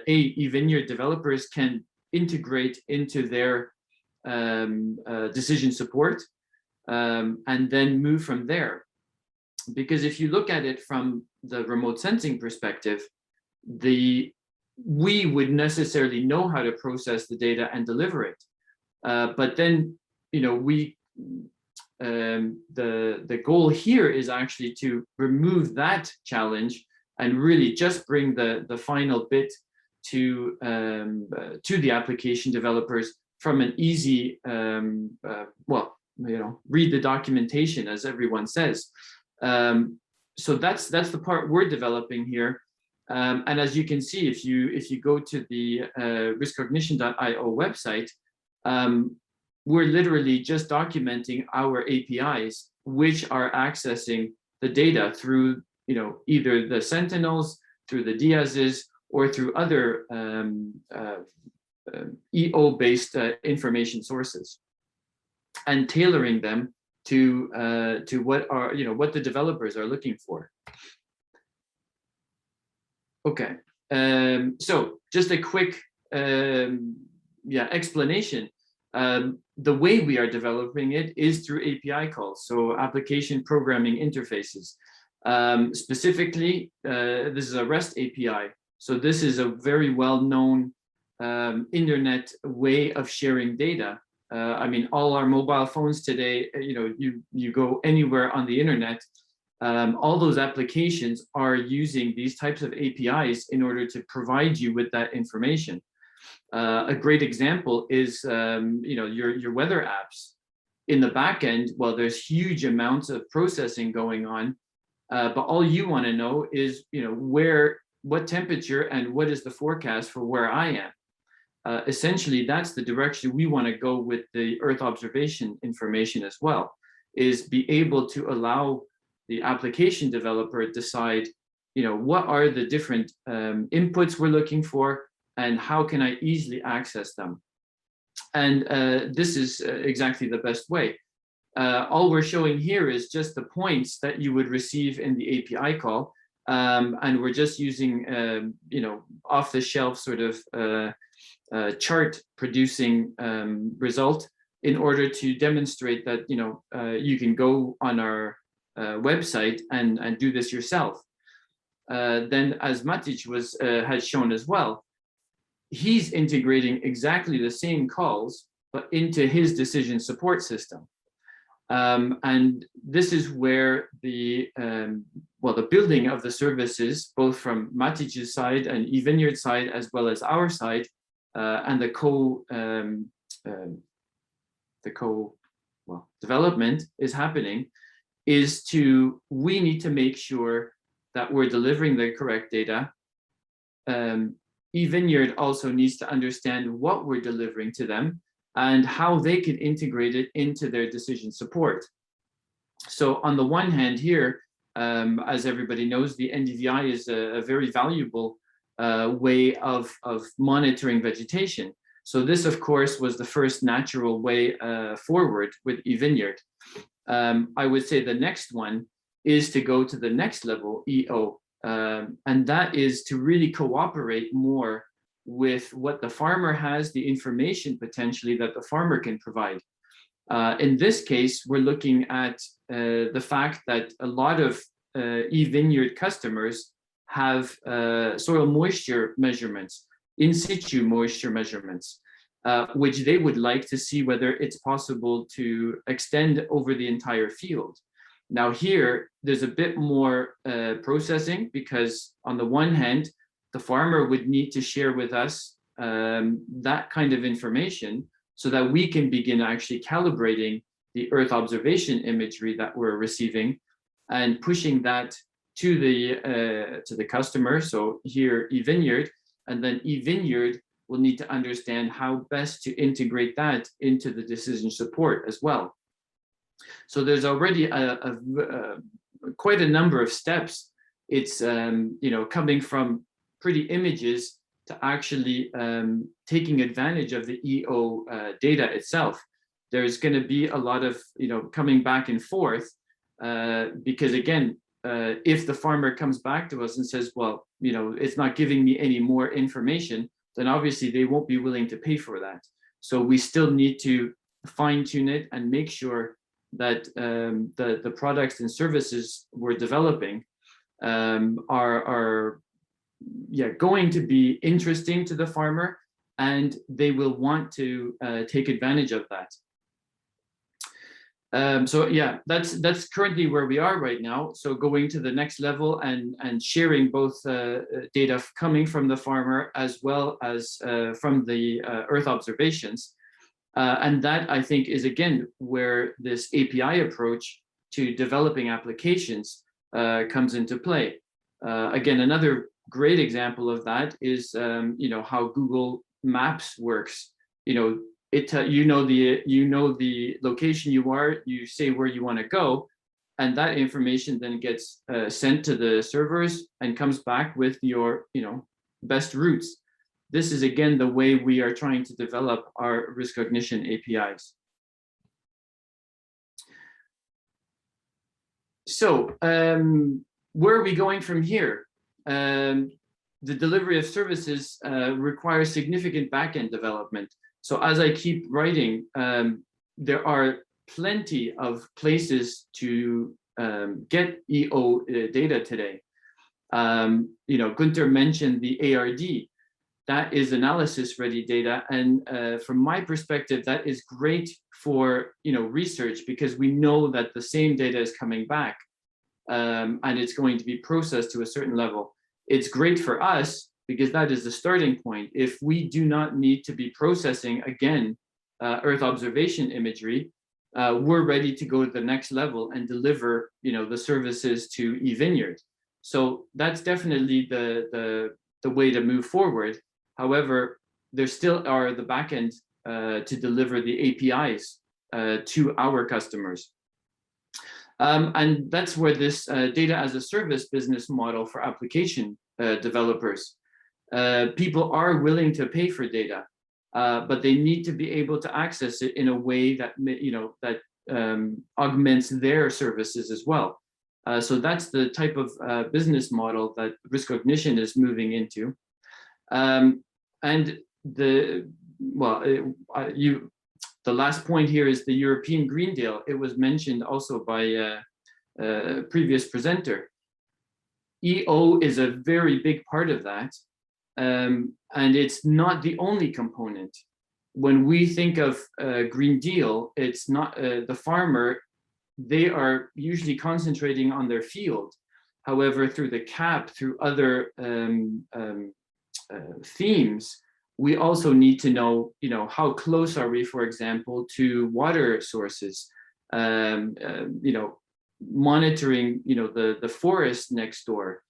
Vineyard developers can integrate into their decision support, and then move from there. Because if you look at it from the remote sensing perspective, we would necessarily know how to process the data and deliver it. But then, the goal here is actually to remove that challenge and really just bring the final bit to the application developers from an easy, read the documentation, as everyone says. So that's the part we're developing here. And as you can see, if you go to the riskognition.io website, we're literally just documenting our APIs, which are accessing the data through either the Sentinels, through the DIASs, or through other EO-based information sources, and tailoring them to what the developers are looking for. Okay, so just a quick explanation. The way we are developing it is through API calls, so application programming interfaces. Specifically, this is a REST API. So this is a very well-known internet way of sharing data. I mean, all our mobile phones today, you go anywhere on the internet, all those applications are using these types of APIs in order to provide you with that information. A great example is, your weather apps. In the back end, well, there's huge amounts of processing going on, but all you want to know is, what temperature and what is the forecast for where I am. Essentially, that's the direction we want to go with the Earth observation information as well, is be able to allow the application developer decide, what are the different inputs we're looking for, and how can I easily access them? And this is exactly the best way. All we're showing here is just the points that you would receive in the API call. And we're just using, off-the-shelf sort of chart producing result in order to demonstrate that, you can go on our website and do this yourself. Then, as Matic has shown as well, he's integrating exactly the same calls, but into his decision support system. And this is where the the building of the services, both from Matij's side and Vineyard side, as well as our side, and the development is happening, is we need to make sure that we're delivering the correct data. Vineyard also needs to understand what we're delivering to them and how they can integrate it into their decision support. So on the one hand here, as everybody knows, the NDVI is a very valuable way of monitoring vegetation. So this, of course, was the first natural way forward with Vineyard. I would say the next one is to go to the next level, EO, and that is to really cooperate more with what the farmer has, the information potentially that the farmer can provide. In this case, we're looking at the fact that a lot of Vineyard customers have soil moisture measurements, in situ moisture measurements, which they would like to see whether it's possible to extend over the entire field. Now here, there's a bit more processing, because on the one hand, the farmer would need to share with us that kind of information so that we can begin actually calibrating the Earth observation imagery that we're receiving and pushing that to the customer. So here, Vineyard, and then Vineyard will need to understand how best to integrate that into the decision support as well. So there's already quite a number of steps. It's coming from pretty images to actually taking advantage of the EO data itself. There's going to be a lot of coming back and forth, because again, if the farmer comes back to us and says, well, it's not giving me any more information, then obviously they won't be willing to pay for that. So we still need to fine tune it and make sure that the products and services we're developing are going to be interesting to the farmer, and they will want to take advantage of that. So yeah, that's currently where we are right now. So going to the next level and sharing both data coming from the farmer as well as from the Earth observations. And that, I think, is again where this API approach to developing applications comes into play. Again, another great example of that is how Google Maps works. The location you are, you say where you want to go, and that information then gets sent to the servers and comes back with your best routes. This is again the way we are trying to develop our risk cognition APIs. So where are we going from here? The delivery of services requires significant backend development. So as I keep writing, there are plenty of places to get EO data today. Gunther mentioned the ARD. That is analysis ready data, and from my perspective, that is great for research, because we know that the same data is coming back, and it's going to be processed to a certain level. It's great for us because that is the starting point. If we do not need to be processing again Earth observation imagery, we're ready to go to the next level and deliver the services to Vineyard. So that's definitely the way to move forward. However, there still are the backend to deliver the APIs to our customers. And that's where this data as a service business model for application developers, people are willing to pay for data, but they need to be able to access it in a way that augments their services as well. So that's the type of business model that risk cognition is moving into. And the last point here is the European Green Deal. It was mentioned also by a previous presenter. EO is a very big part of that, and it's not the only component. When we think of Green Deal, it's not the farmer they are usually concentrating on their field. However, through the CAP, through other themes, we also need to know, how close are we, for example, to water sources, monitoring, the forest next door.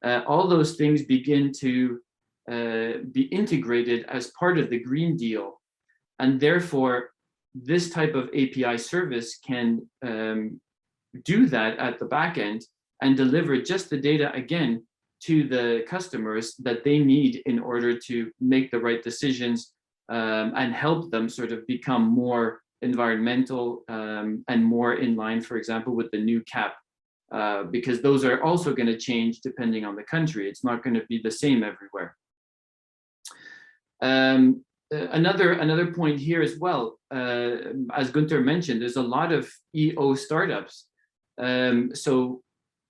All those things begin to be integrated as part of the Green Deal. And therefore, this type of API service can do that at the back end and deliver just the data again to the customers that they need in order to make the right decisions and help them sort of become more environmental and more in line, for example, with the new CAP, because those are also going to change depending on the country. It's not going to be the same everywhere. Another point here as well, as Gunther mentioned, there's a lot of EO startups. So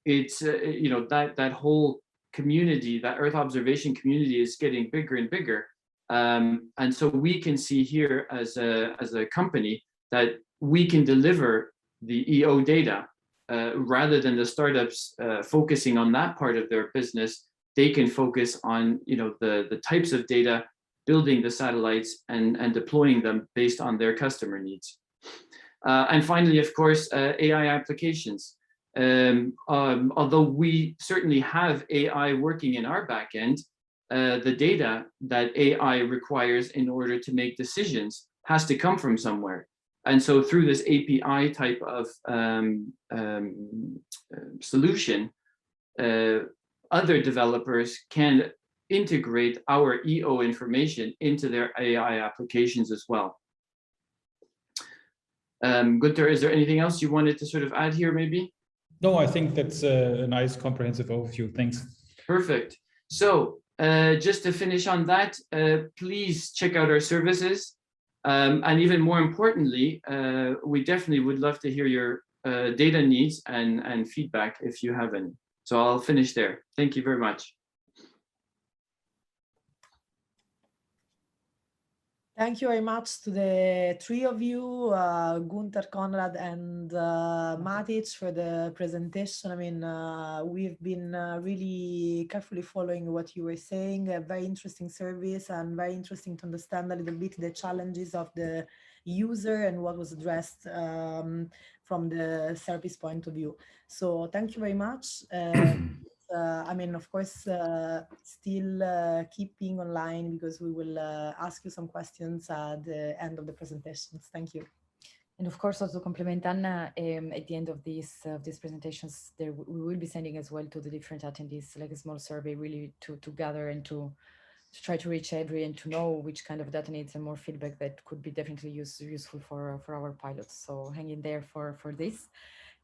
it's, that whole community, that Earth observation community is getting bigger and bigger. And so we can see here as a company that we can deliver the EO data rather than the startups focusing on that part of their business. They can focus on, the types of data, building the satellites and deploying them based on their customer needs. And finally, of course, AI applications. Although we certainly have AI working in our backend, the data that AI requires in order to make decisions has to come from somewhere. And so through this API type of solution, other developers can integrate our EO information into their AI applications as well. Gunther, is there anything else you wanted to sort of add here maybe? No, I think that's a nice comprehensive overview. Thanks. Perfect. So just to finish on that, please check out our services. And even more importantly, we definitely would love to hear your data needs and feedback if you have any. So I'll finish there. Thank you very much. Thank you very much to the three of you, Gunther, Konrad, and Matic, for the presentation. I mean, we've been really carefully following what you were saying. A very interesting service and very interesting to understand a little bit the challenges of the user and what was addressed from the service point of view. So thank you very much. I mean, of course, still keep being online because we will ask you some questions at the end of the presentations. Thank you. And of course, also complement Anna, at the end of these presentations, we will be sending as well to the different attendees, like a small survey, really to gather and to try to reach every and to know which kind of data needs and more feedback that could be definitely useful for our pilots. So hang in there for this.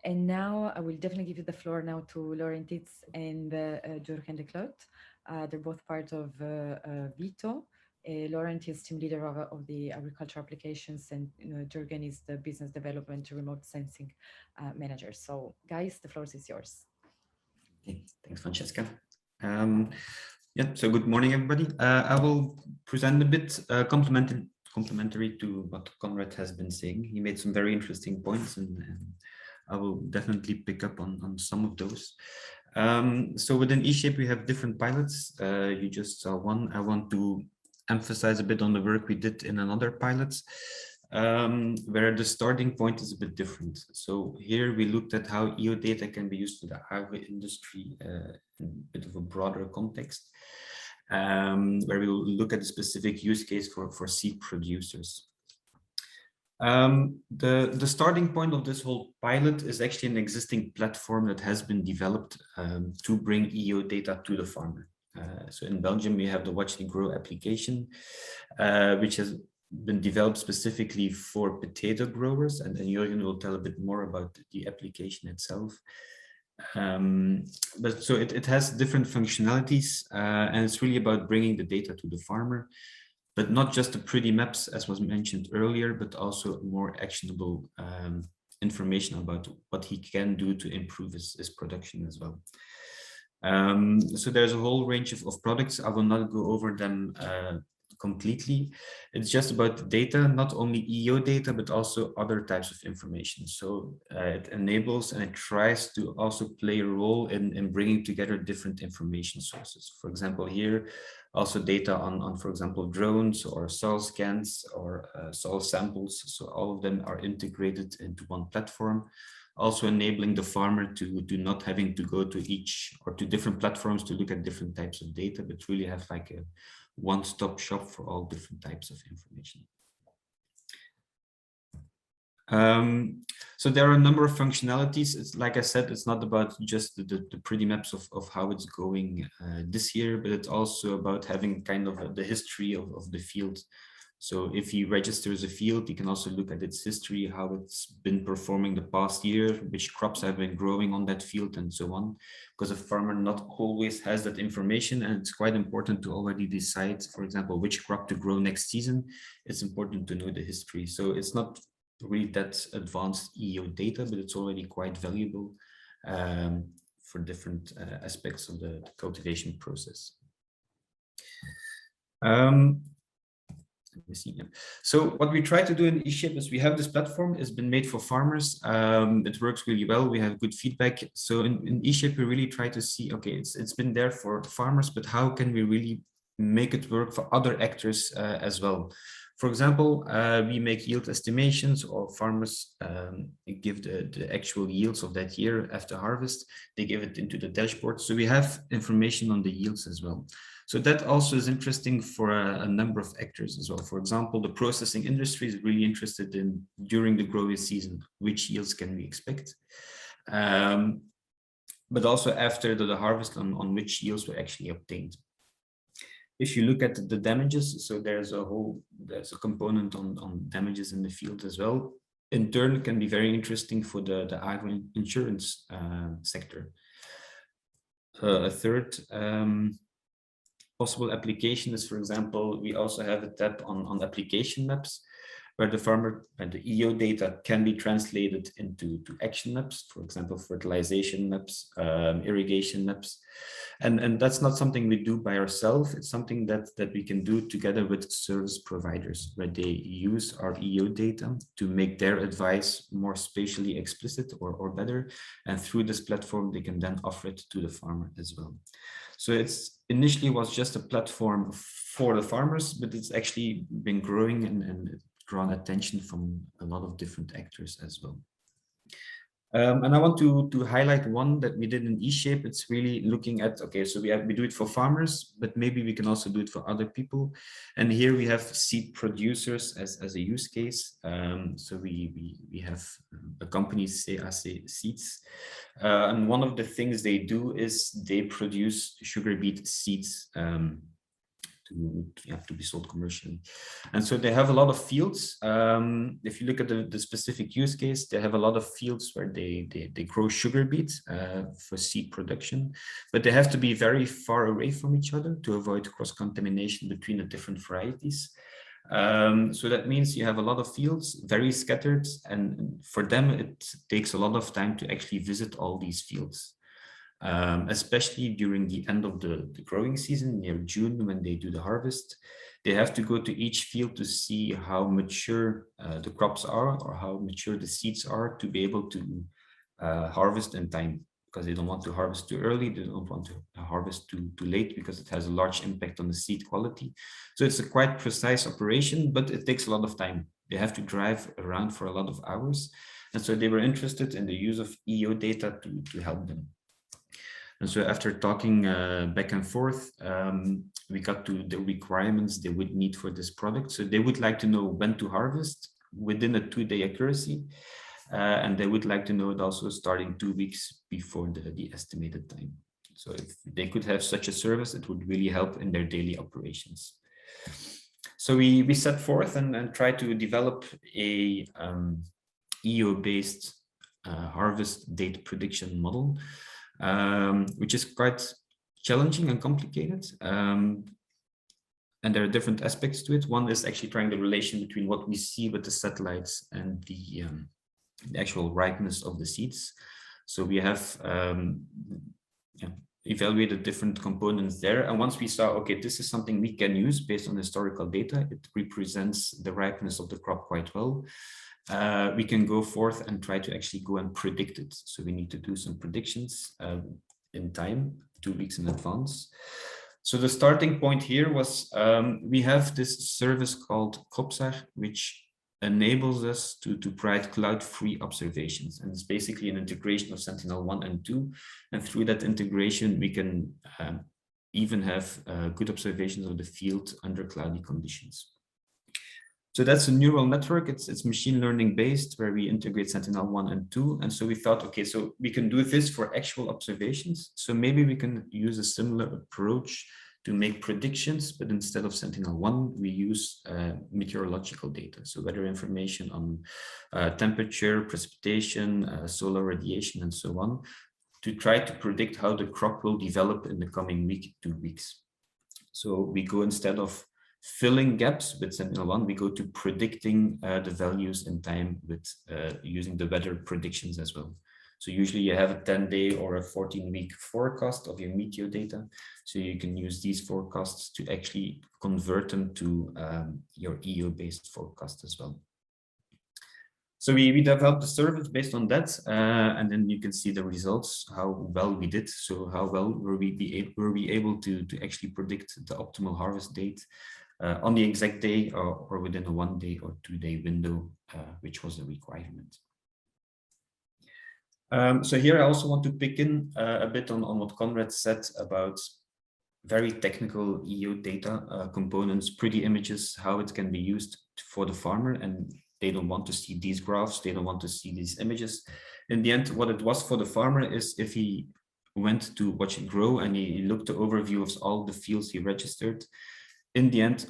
And now I will definitely give you the floor now to Lauren Titz and Jürgen de Cloot. They're both part of Vito. Lauren is team leader of the agriculture applications, and Jürgen is the business development remote sensing manager. So guys, the floor is yours. Okay, thanks, Francesca. Yeah, so good morning, everybody. I will present a bit complementary to what Konrad has been saying. He made some very interesting points, and I will definitely pick up on some of those. So within eShape, we have different pilots. You just saw one. I want to emphasize a bit on the work we did in another pilot, where the starting point is a bit different. So here we looked at how EO data can be used for the agri industry in a bit of a broader context, where we will look at a specific use case for seed producers. The starting point of this whole pilot is actually an existing platform that has been developed to bring EO data to the farmer. So in Belgium, we have the Watch and Grow application, which has been developed specifically for potato growers, and then Jürgen will tell a bit more about the application itself. But so it has different functionalities, and it's really about bringing the data to the farmer, but not just the pretty maps, as was mentioned earlier, but also more actionable information about what he can do to improve his production as well. So there's a whole range of products. I will not go over them completely. It's just about the data, not only EO data, but also other types of information. So it enables and it tries to also play a role in bringing together different information sources. For example, here, also data on for example, drones or soil scans or soil samples. So all of them are integrated into one platform, also enabling the farmer to not having to go to each or to different platforms to look at different types of data, but really have like a one-stop shop for all different types of information. So there are a number of functionalities. It's like I said, it's not about just the pretty maps of how it's going this year, but it's also about having kind of the history of the field. So if he registers a field, he can also look at its history, how it's been performing the past year, which crops have been growing on that field and so on. Because a farmer not always has that information, and it's quite important to already decide, for example, which crop to grow next season. It's important to know the history. So it's not really that advanced EO data, but it's already quite valuable for different aspects of the cultivation process. Let me see. So what we try to do in eShape is we have this platform. It's been made for farmers. It works really well. We have good feedback. So in eShape, we really try to see, okay, it's been there for farmers, but how can we really make it work for other actors as well? For example, we make yield estimations, or farmers give the actual yields of that year after harvest. They give it into the dashboard. So we have information on the yields as well. So that also is interesting for a number of actors as well. For example, the processing industry is really interested in, during the growing season, which yields can we expect? But also after the harvest on which yields were actually obtained. If you look at the damages, so there's a component on damages in the field as well. In turn, it can be very interesting for the agri insurance sector. A third possible application is, for example, we also have a tab on application maps, where the farmer and the EO data can be translated into action maps, for example, fertilization maps, irrigation maps. And that's not something we do by ourselves. It's something that we can do together with service providers, where they use our EO data to make their advice more spatially explicit or better. And through this platform, they can then offer it to the farmer as well. So it's initially was just a platform for the farmers, but it's actually been growing and drawn attention from a lot of different actors as well. And I want to highlight one that we did in eShape. It's really looking at, okay, so we do it for farmers, but maybe we can also do it for other people. And here we have seed producers as a use case. So we have a company, CAC Seeds. And one of the things they do is they produce sugar beet seeds to be sold commercially. And so they have a lot of fields. If you look at the specific use case, they have a lot of fields where they grow sugar beets for seed production, but they have to be very far away from each other to avoid cross-contamination between the different varieties. So that means you have a lot of fields, very scattered, and for them, it takes a lot of time to actually visit all these fields. Especially during the end of the growing season, near June, when they do the harvest, they have to go to each field to see how mature the crops are, or how mature the seeds are, to be able to harvest in time, because they don't want to harvest too early, they don't want to harvest too late, because it has a large impact on the seed quality. So it's a quite precise operation, but it takes a lot of time. They have to drive around for a lot of hours. And so they were interested in the use of EO data to help them. And so after talking back and forth, we got to the requirements they would need for this product. So they would like to know when to harvest within a 2-day accuracy. And they would like to know it also starting 2 weeks before the estimated time. So if they could have such a service, it would really help in their daily operations. So we set forth and tried to develop a EO-based harvest date prediction model, which is quite challenging and complicated. And there are different aspects to it. One is actually trying the relation between what we see with the satellites and the actual ripeness of the seeds. So we have evaluated different components there. And once we saw, okay, this is something we can use based on historical data, it represents the ripeness of the crop quite well. We can go forth and try to actually go and predict it. So we need to do some predictions in time, 2 weeks in advance. So the starting point here was we have this service called Kropsar, which enables us to provide cloud-free observations. And it's basically an integration of Sentinel 1 and 2. And through that integration, we can even have good observations of the field under cloudy conditions. So that's a neural network. It's machine learning based, where we integrate Sentinel 1 and 2. And so we thought, okay, so we can do this for actual observations. So maybe we can use a similar approach to make predictions, but instead of Sentinel 1, we use meteorological data. So weather information on temperature, precipitation, solar radiation, and so on, to try to predict how the crop will develop in the coming week, 2 weeks. So we go, instead of filling gaps with Sentinel-1, we go to predicting the values in time with using the weather predictions as well. So usually you have a 10-day or a 14-week forecast of your meteo data. So you can use these forecasts to actually convert them to your EO-based forecast as well. So we developed a service based on that, and then you can see the results, how well we did. So how well were we able to actually predict the optimal harvest date on the exact day, or within a 1 day or 2 day window, which was a requirement. So here I also want to pick in a bit on what Conrad said about very technical EO data components, pretty images, how it can be used for the farmer, and they don't want to see these graphs, they don't want to see these images. In the end, what it was for the farmer is, if he went to watch it grow and he looked at the overview of all the fields he registered, in the end,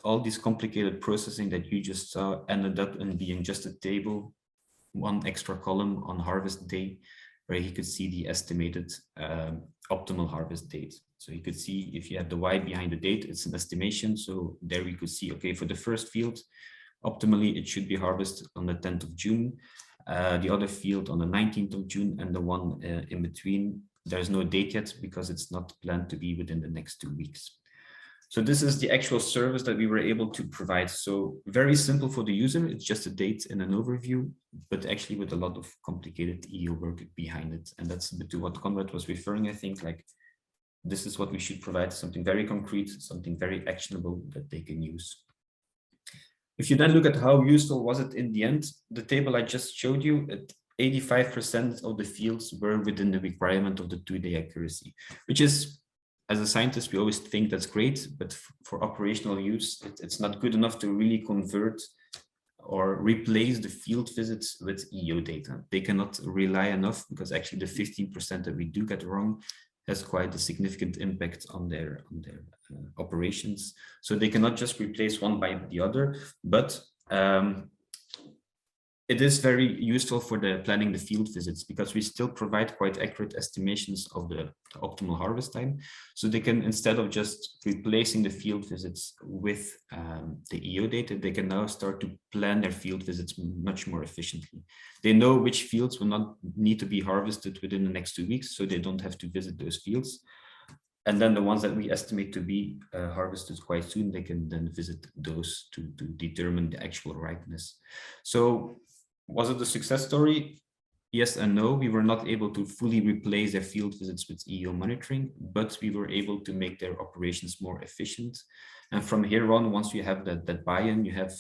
all this complicated processing that you just saw ended up in being just a table, one extra column on harvest day, where he could see the estimated optimal harvest date. So you could see, if you have the Y behind the date, it's an estimation. So there we could see, okay, for the first field, optimally, it should be harvested on the 10th of June, the other field on the 19th of June, and the one in between, there's no date yet because it's not planned to be within the next 2 weeks. So this is the actual service that we were able to provide. So very simple for the user. It's just a date and an overview, but actually with a lot of complicated EO work behind it. And that's a bit to what Conrad was referring, I think, like this is what we should provide, something very concrete, something very actionable that they can use. If you then look at how useful was it in the end, the table I just showed you, 85% of the fields were within the requirement of the 2-day accuracy, which is, as a scientist, we always think that's great, but for operational use, it's not good enough to really convert or replace the field visits with EO data. They cannot rely enough, because actually the 15% that we do get wrong has quite a significant impact on their operations. So they cannot just replace one by the other, but it is very useful for the planning the field visits, because we still provide quite accurate estimations of the optimal harvest time. So they can, instead of just replacing the field visits with the EO data, they can now start to plan their field visits much more efficiently. They know which fields will not need to be harvested within the next 2 weeks, so they don't have to visit those fields. And then the ones that we estimate to be harvested quite soon, they can then visit those to determine the actual ripeness. So was it a success story? Yes and no. We were not able to fully replace their field visits with EO monitoring, but we were able to make their operations more efficient. And from here on, once you have that buy-in, you have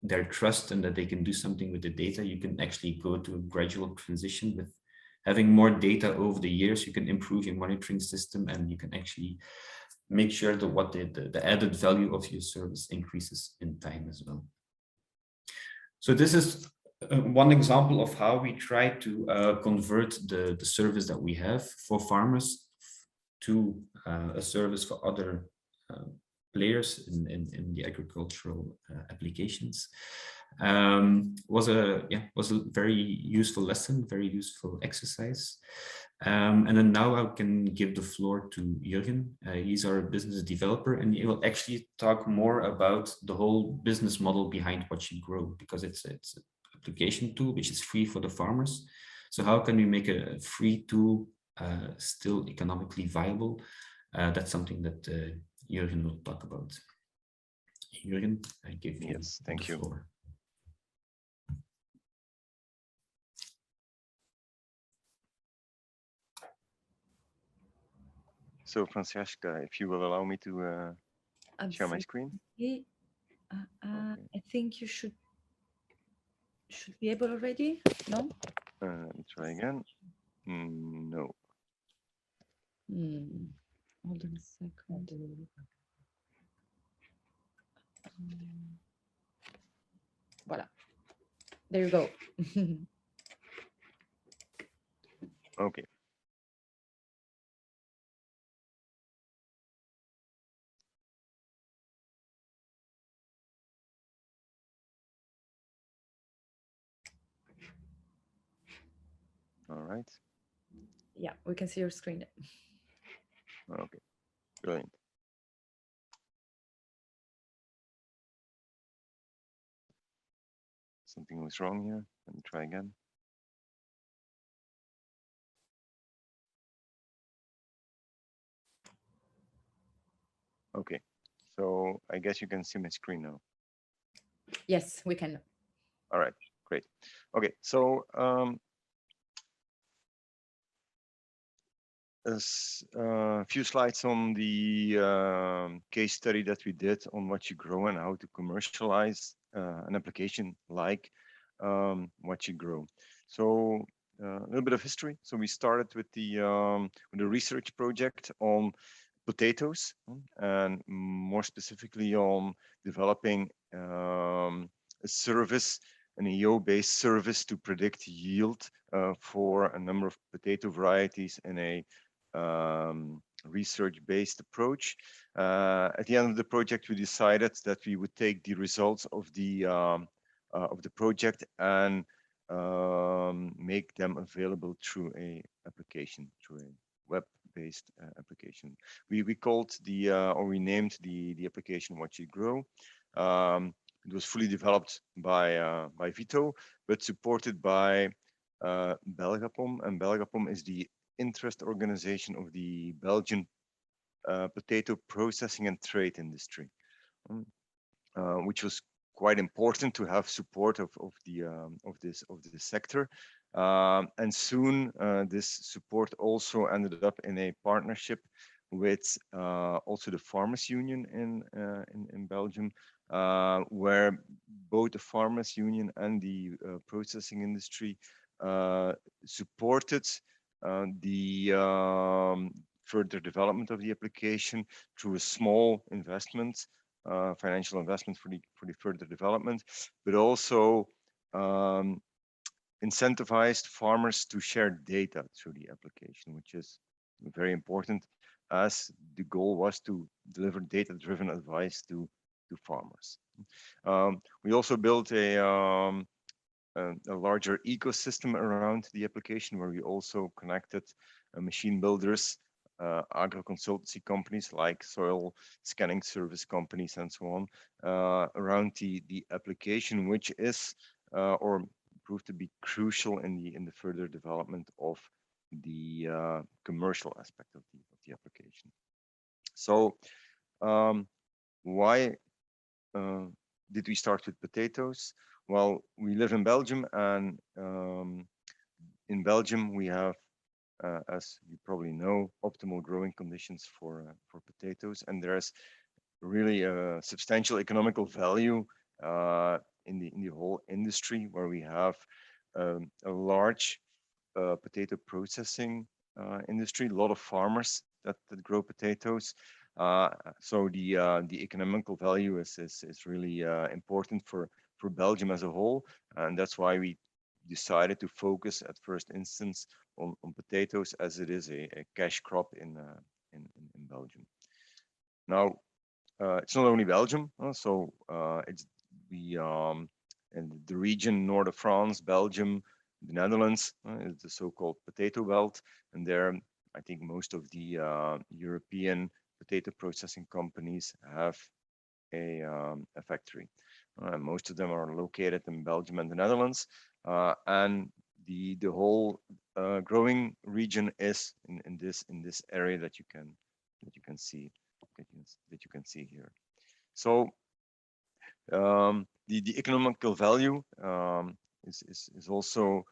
their trust and that they can do something with the data, you can actually go to a gradual transition with having more data over the years. You can improve your monitoring system, and you can actually make sure that the added value of your service increases in time as well. So this is one example of how we try to convert the service that we have for farmers to a service for other players in the agricultural applications. Was a very useful lesson, very useful exercise. And then now I can give the floor to Jürgen. He's our business developer, and he will actually talk more about the whole business model behind What You Grow, because it's an application tool which is free for the farmers. So how can we make a free tool still economically viable, that's something that Jürgen will talk about. Jürgen, I give you the floor. So Francesca, if you will allow me to share my screen. Okay. I think you should be able already. No. Let me try again. No. Hold on a second. Voila. There you go. Okay. All right. Yeah, we can see your screen. Okay, brilliant. Something was wrong here. Let me try again. Okay, so I guess you can see my screen now. Yes, we can. All right, great. Okay, so a few slides on the case study that we did on what you grow and how to commercialize an application like what you grow. So a little bit of history. So we started with the research project on potatoes, and more specifically on developing a service, an EO-based service to predict yield for a number of potato varieties in a research-based approach. At the end of the project, we decided that we would take the results of the project and make them available through a application, through a web-based application. We called the or we named the application What You Grow. It was fully developed by Vito, but supported by Belgapom, and Belgapom is the interest organization of the Belgian potato processing and trade industry, which was quite important to have support of this sector. And soon this support also ended up in a partnership with also the Farmers Union in Belgium, where both the Farmers Union and the processing industry supported the further development of the application through a small investment, financial investment for the further development, but also incentivized farmers to share data through the application, which is very important, as the goal was to deliver data-driven advice to farmers. We also built a larger ecosystem around the application, where we also connected machine builders, agro consultancy companies like soil scanning service companies and so on, around the application, which is or proved to be crucial in the further development of the commercial aspect of the application. So why did we start with potatoes? Well, we live in Belgium, and in Belgium we have, as you probably know, optimal growing conditions for potatoes, and there's really a substantial economical value in the whole industry, where we have a large potato processing industry, a lot of farmers that grow potatoes. So the economical value is really important for Belgium as a whole, and that's why we decided to focus at first instance on potatoes, as it is a cash crop in Belgium. Now, it's not only Belgium, so it's in the region north of France, Belgium, the Netherlands, is the so-called potato belt, and there I think most of the European potato processing companies have a factory. Most of them are located in Belgium and the Netherlands, and the whole growing region is in this area that you can see here. So the economical value is also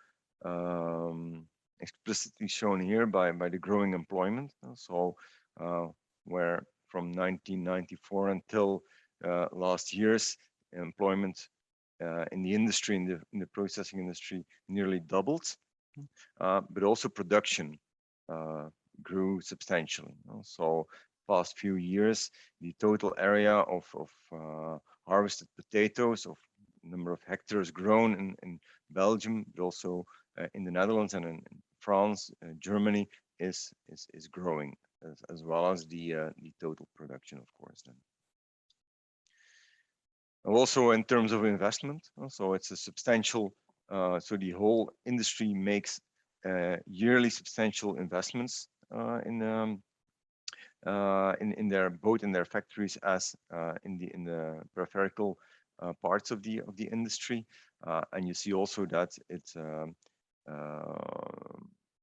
explicitly shown here by the growing employment. So where from 1994 until last year's employment in the industry, in the processing industry, nearly doubled, but also production grew substantially. So past few years, the total area of harvested potatoes, of number of hectares grown in Belgium, but also in the Netherlands and in France, Germany is growing, as well as the total production, of course. Then. Also in terms of investment, so it's a substantial. So the whole industry makes yearly substantial investments in both in their factories as in the peripheral parts of the industry, and you see also that it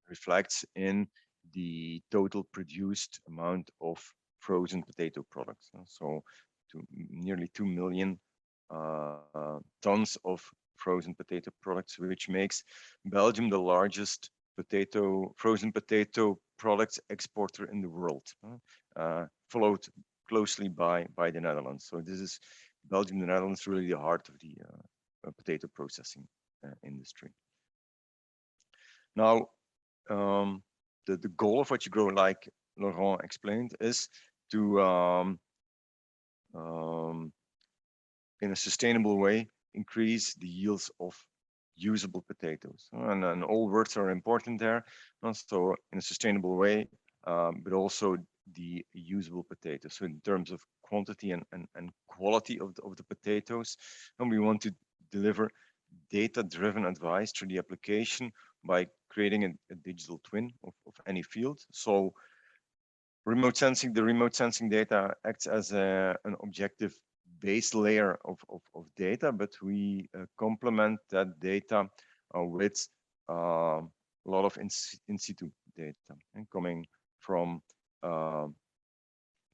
reflects in the total produced amount of frozen potato products. So nearly 2 million tons of frozen potato products, which makes Belgium the largest frozen potato products exporter in the world, followed closely by the Netherlands. So this is Belgium, the Netherlands, really the heart of the potato processing industry. Now, the goal of What You Grow, like Laurent explained, is to in a sustainable way increase the yields of usable potatoes, and all words are important there. So in a sustainable way, but also the usable potatoes. So in terms of quantity and quality of the potatoes, and we want to deliver data-driven advice through the application by creating a digital twin of any field. So the remote sensing data acts as an objective base layer of data, but we complement that data with a lot of in situ data, and coming from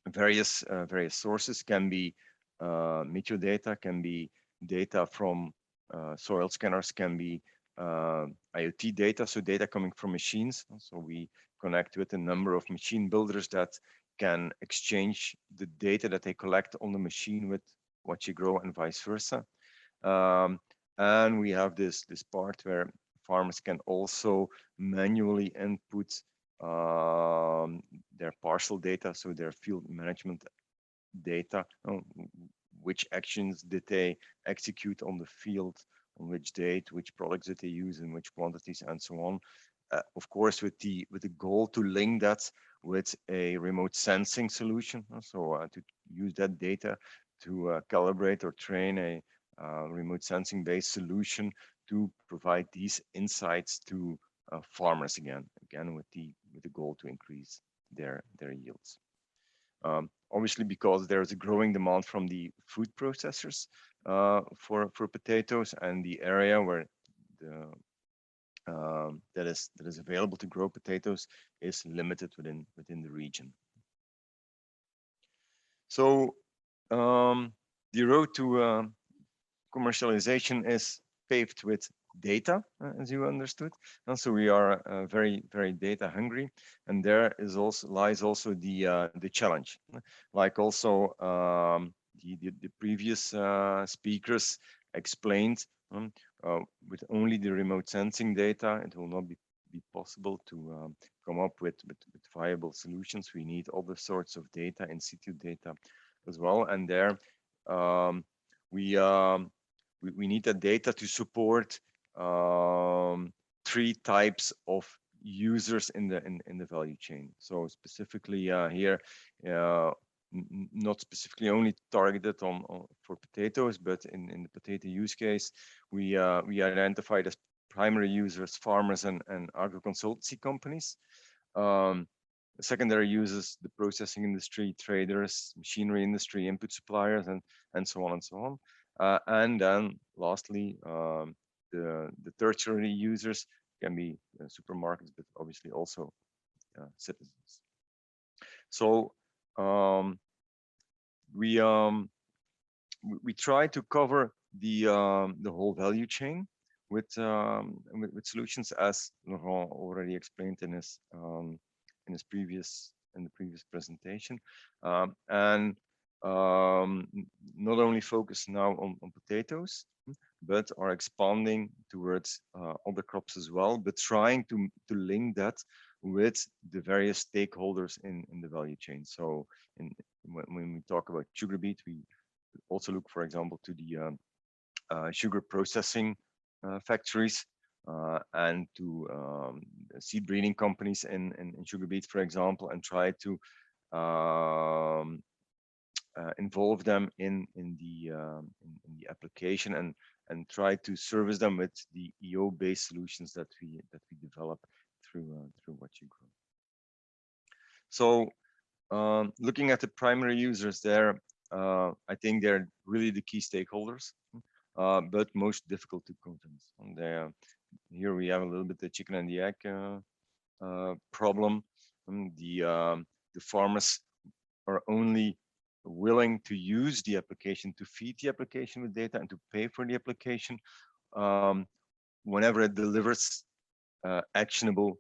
various sources. Can be meteo data, can be data from soil scanners, can be IoT data, so data coming from machines. So we connect with a number of machine builders that can exchange the data that they collect on the machine with What You Grow and vice versa. And we have this part where farmers can also manually input their parcel data, so their field management data, which actions did they execute on the field, on which date, which products did they use, in which quantities, and so on. Of course, with the goal to link that with a remote sensing solution, so to use that data to calibrate or train a remote sensing based solution to provide these insights to farmers again with the goal to increase their yields. Obviously, because there is a growing demand from the food processors for potatoes, and the area where that is available to grow potatoes is limited within the region. So the road to commercialization is paved with data, as you understood, and so we are very data hungry, and there lies also the challenge. Like also the previous speakers explained, with only the remote sensing data, it will not be possible to come up with viable solutions. We need other sorts of data, in situ data as well, and there we need that data to support 3 types of users in the value chain. So specifically here, not specifically only targeted for potatoes, but in the potato use case, we identified as primary users farmers and agro consultancy companies. Secondary users, the processing industry, traders, machinery industry, input suppliers, and so on and so on. And then lastly, the tertiary users, can be supermarkets, but obviously also citizens. So we try to cover the whole value chain with solutions, as Laurent already explained in his previous presentation, and not only focus now on potatoes, but are expanding towards other crops as well, but trying to link that with the various stakeholders in the value chain. So when we talk about sugar beet, we also look, for example, to the sugar processing factories and to seed breeding companies in sugar beet, for example, and try to involve them in the application and try to service them with the EO-based solutions that we develop through what you grow. So looking at the primary users there, I think they're really the key stakeholders, but most difficult to convince. And here we have a little bit the chicken and the egg problem. And the farmers are only willing to use the application, to feed the application with data and to pay for the application whenever it delivers actionable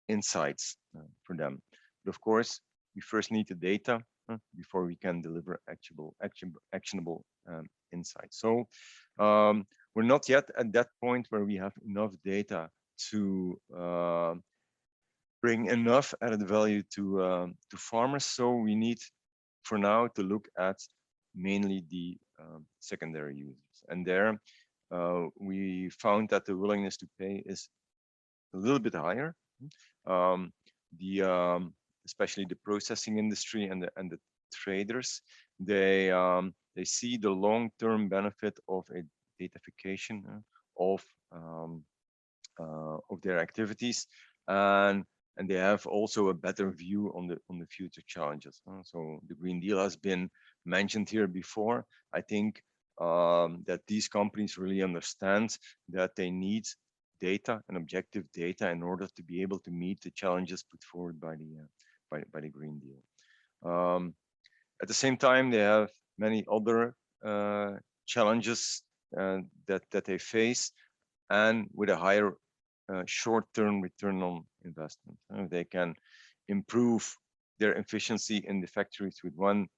insights for them. But of course, we first need the data before we can deliver actionable insights. So we're not yet at that point where we have enough data to bring enough added value to farmers. So we need, for now, to look at mainly the secondary users. And there we found that the willingness to pay is a little bit higher. Especially the processing industry and the traders, they see the long-term benefit of a datafication of their activities, and they have also a better view on the future challenges. So the Green Deal has been mentioned here before. I think that these companies really understand that they need data and objective data in order to be able to meet the challenges put forward by the Green Deal. At the same time, they have many other challenges that they face, and with a higher short-term return on investment. They can improve their efficiency in the factories with 1%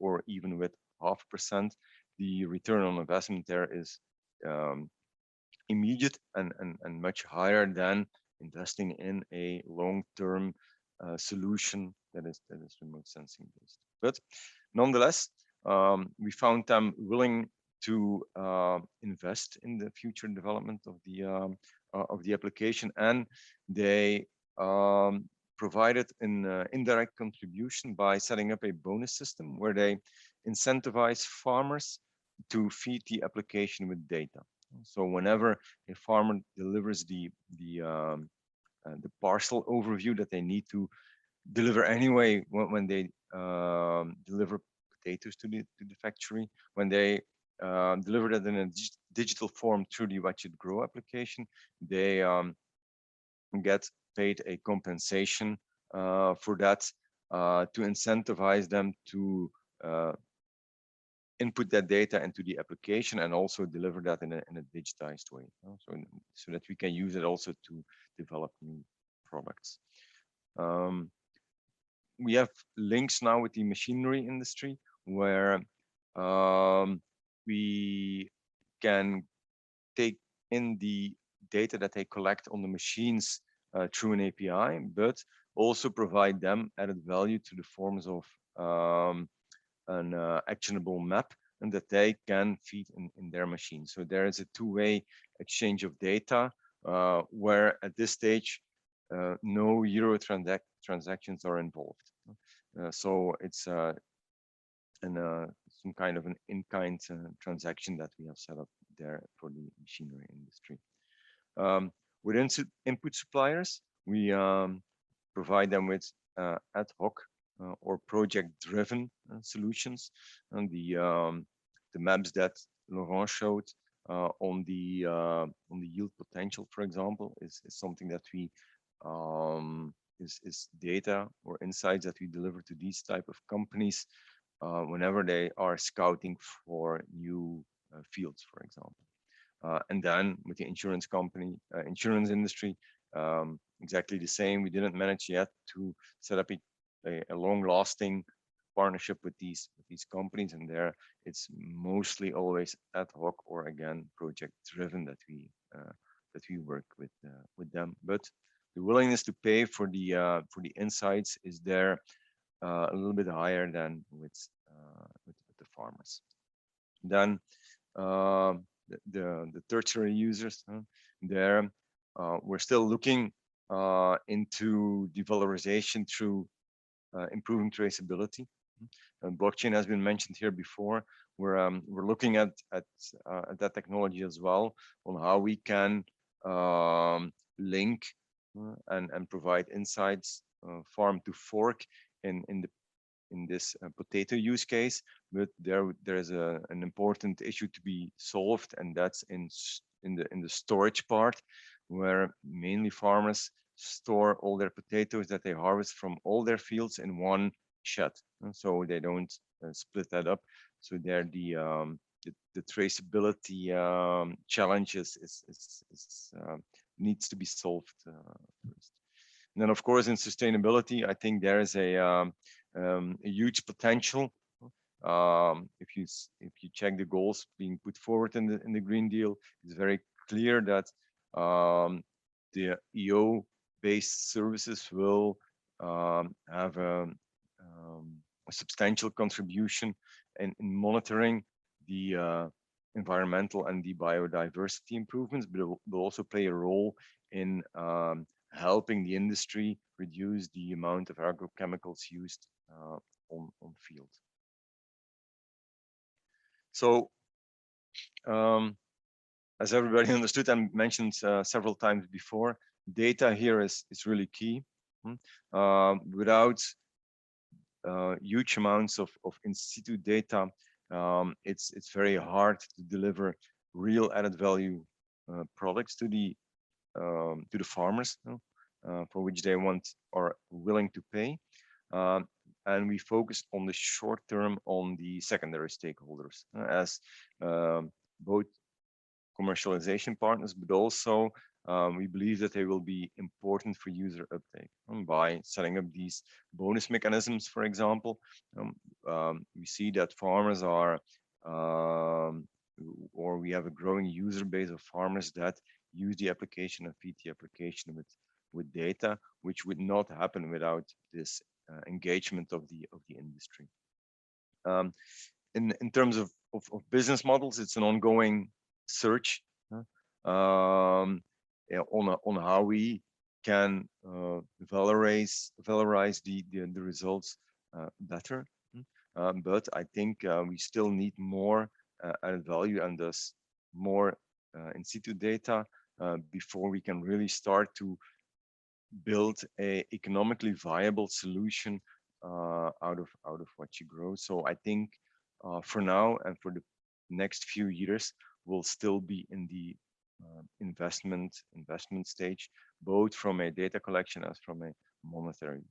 or even with 0.5%. The return on investment there is immediate and much higher than investing in a long-term solution that is remote sensing based. But nonetheless, we found them willing to invest in the future development of the application, and they provided an indirect contribution by setting up a bonus system where they incentivize farmers to feed the application with data. So whenever a farmer delivers the parcel overview that they need to deliver anyway when they deliver potatoes to the factory, when they deliver that in a digital form through the Watch It Grow application, they get paid a compensation for that to incentivize them to input that data into the application and also deliver that in a digitized way, so that we can use it also to develop new products. We have links now with the machinery industry, where we can take in the data that they collect on the machines through an API, but also provide them added value to the forms of an actionable map, and that they can feed in their machine. So there is a two-way exchange of data, where at this stage no euro transactions are involved. So it's some kind of an in-kind transaction that we have set up there for the machinery industry. With input suppliers, we provide them with ad hoc or project-driven solutions, and the maps that Laurent showed on the yield potential, for example, is something that we is data or insights that we deliver to these type of companies whenever they are scouting for new fields, for example. And then with the insurance company, insurance industry, exactly the same. We didn't manage yet to set up a long-lasting partnership with these companies, and there it's mostly always ad hoc or again project-driven that we work with them. But the willingness to pay for the insights is there a little bit higher than with the farmers. Then the tertiary users there, we're still looking into the valorization through improving traceability. And blockchain has been mentioned here before. We're looking at that technology as well, on how we can link and provide insights farm to fork in this potato use case. But there is an important issue to be solved, and that's in the storage part, where mainly farmers store all their potatoes that they harvest from all their fields in one shed, so they don't split that up. So there the traceability challenges needs to be solved first. And then of course in sustainability, I think there is a huge potential. If you check the goals being put forward in the Green Deal, it's very clear that the EO-based services will have a substantial contribution in monitoring the environmental and the biodiversity improvements, but it will also play a role in helping the industry reduce the amount of agrochemicals used on field. So, as everybody understood and mentioned several times before, data here is really key. Without huge amounts of in situ data, it's very hard to deliver real added value products to the farmers for which they want or willing to pay. And we focused on the short term on the secondary stakeholders as both commercialization partners, but also we believe that they will be important for user uptake by setting up these bonus mechanisms. For example, we see that farmers are, or we have a growing user base of farmers that use the application and feed the application with data, which would not happen without this engagement of the industry. In terms of business models, it's an ongoing search on how we can valorize the results better. But I think we still need more added value and thus more in situ data before we can really start to build a economically viable solution out of what you grow. So I think for now and for the next few years, we'll still be in the investment stage, both from a data collection as from a monetary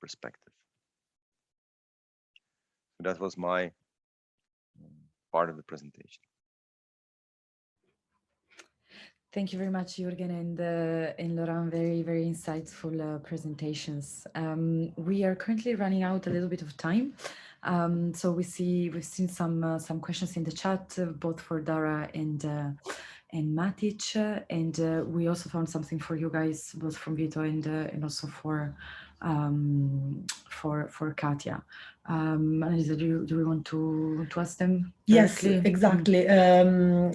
perspective. So that was my part of the presentation. Thank you very much, Jürgen and Laurent. Very, very insightful presentations. We are currently running out a little bit of time. So we've seen some questions in the chat, both for Dara and Matic, and we also found something for you guys, both from Vito and also for Katja. Annalisa, do we want to ask them directly? Yes, exactly.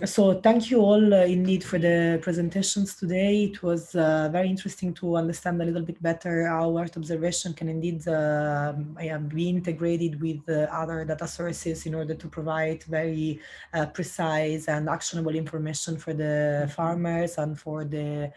So thank you all indeed for the presentations today. It was very interesting to understand a little bit better how Earth observation can indeed be integrated with other data sources in order to provide very precise and actionable information for the farmers and for the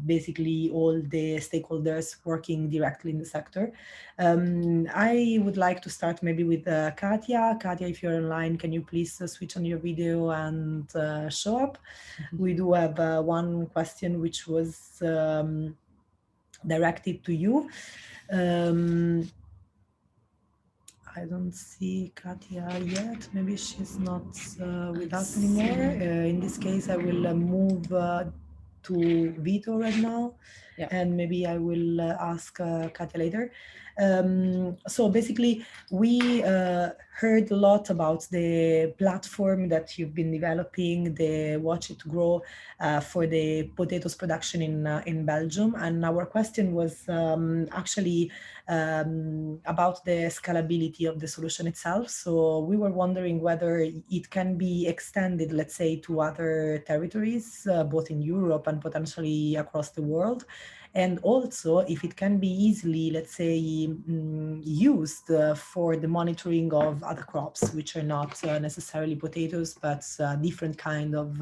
basically all the stakeholders working working directly in the sector. I would like to start maybe with Katia. Katia, if you're online, can you please switch on your video and show up? We do have one question which was directed to you. I don't see Katia yet. Maybe she's not with us anymore. In this case, I will move to Vito right now, and maybe I will ask Katia later. So basically, we heard a lot about the platform that you've been developing, the Watch It Grow for the potatoes production in Belgium. And our question was actually about the scalability of the solution itself. So we were wondering whether it can be extended, let's say, to other territories, both in Europe and potentially across the world. And also if it can be easily, let's say, used for the monitoring of other crops, which are not necessarily potatoes, but different kind of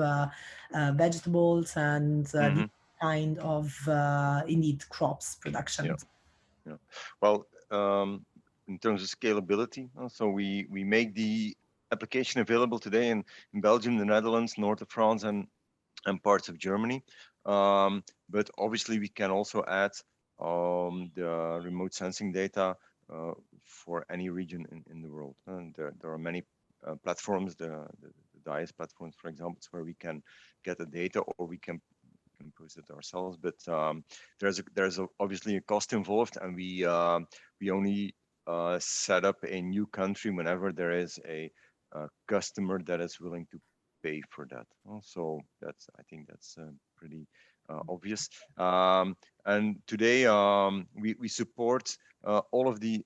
vegetables and different kind of, indeed, crops production. Yeah. Well, in terms of scalability, so we make the application available today in Belgium, the Netherlands, north of France, and parts of Germany. But obviously, we can also add the remote sensing data for any region in the world. And there are many platforms, the DIAS platforms, for example, where we can get the data, or we can post it ourselves. But there's obviously a cost involved, and we only set up a new country whenever there is a customer that is willing to pay for that. So I think that's pretty obvious. And today we support all of the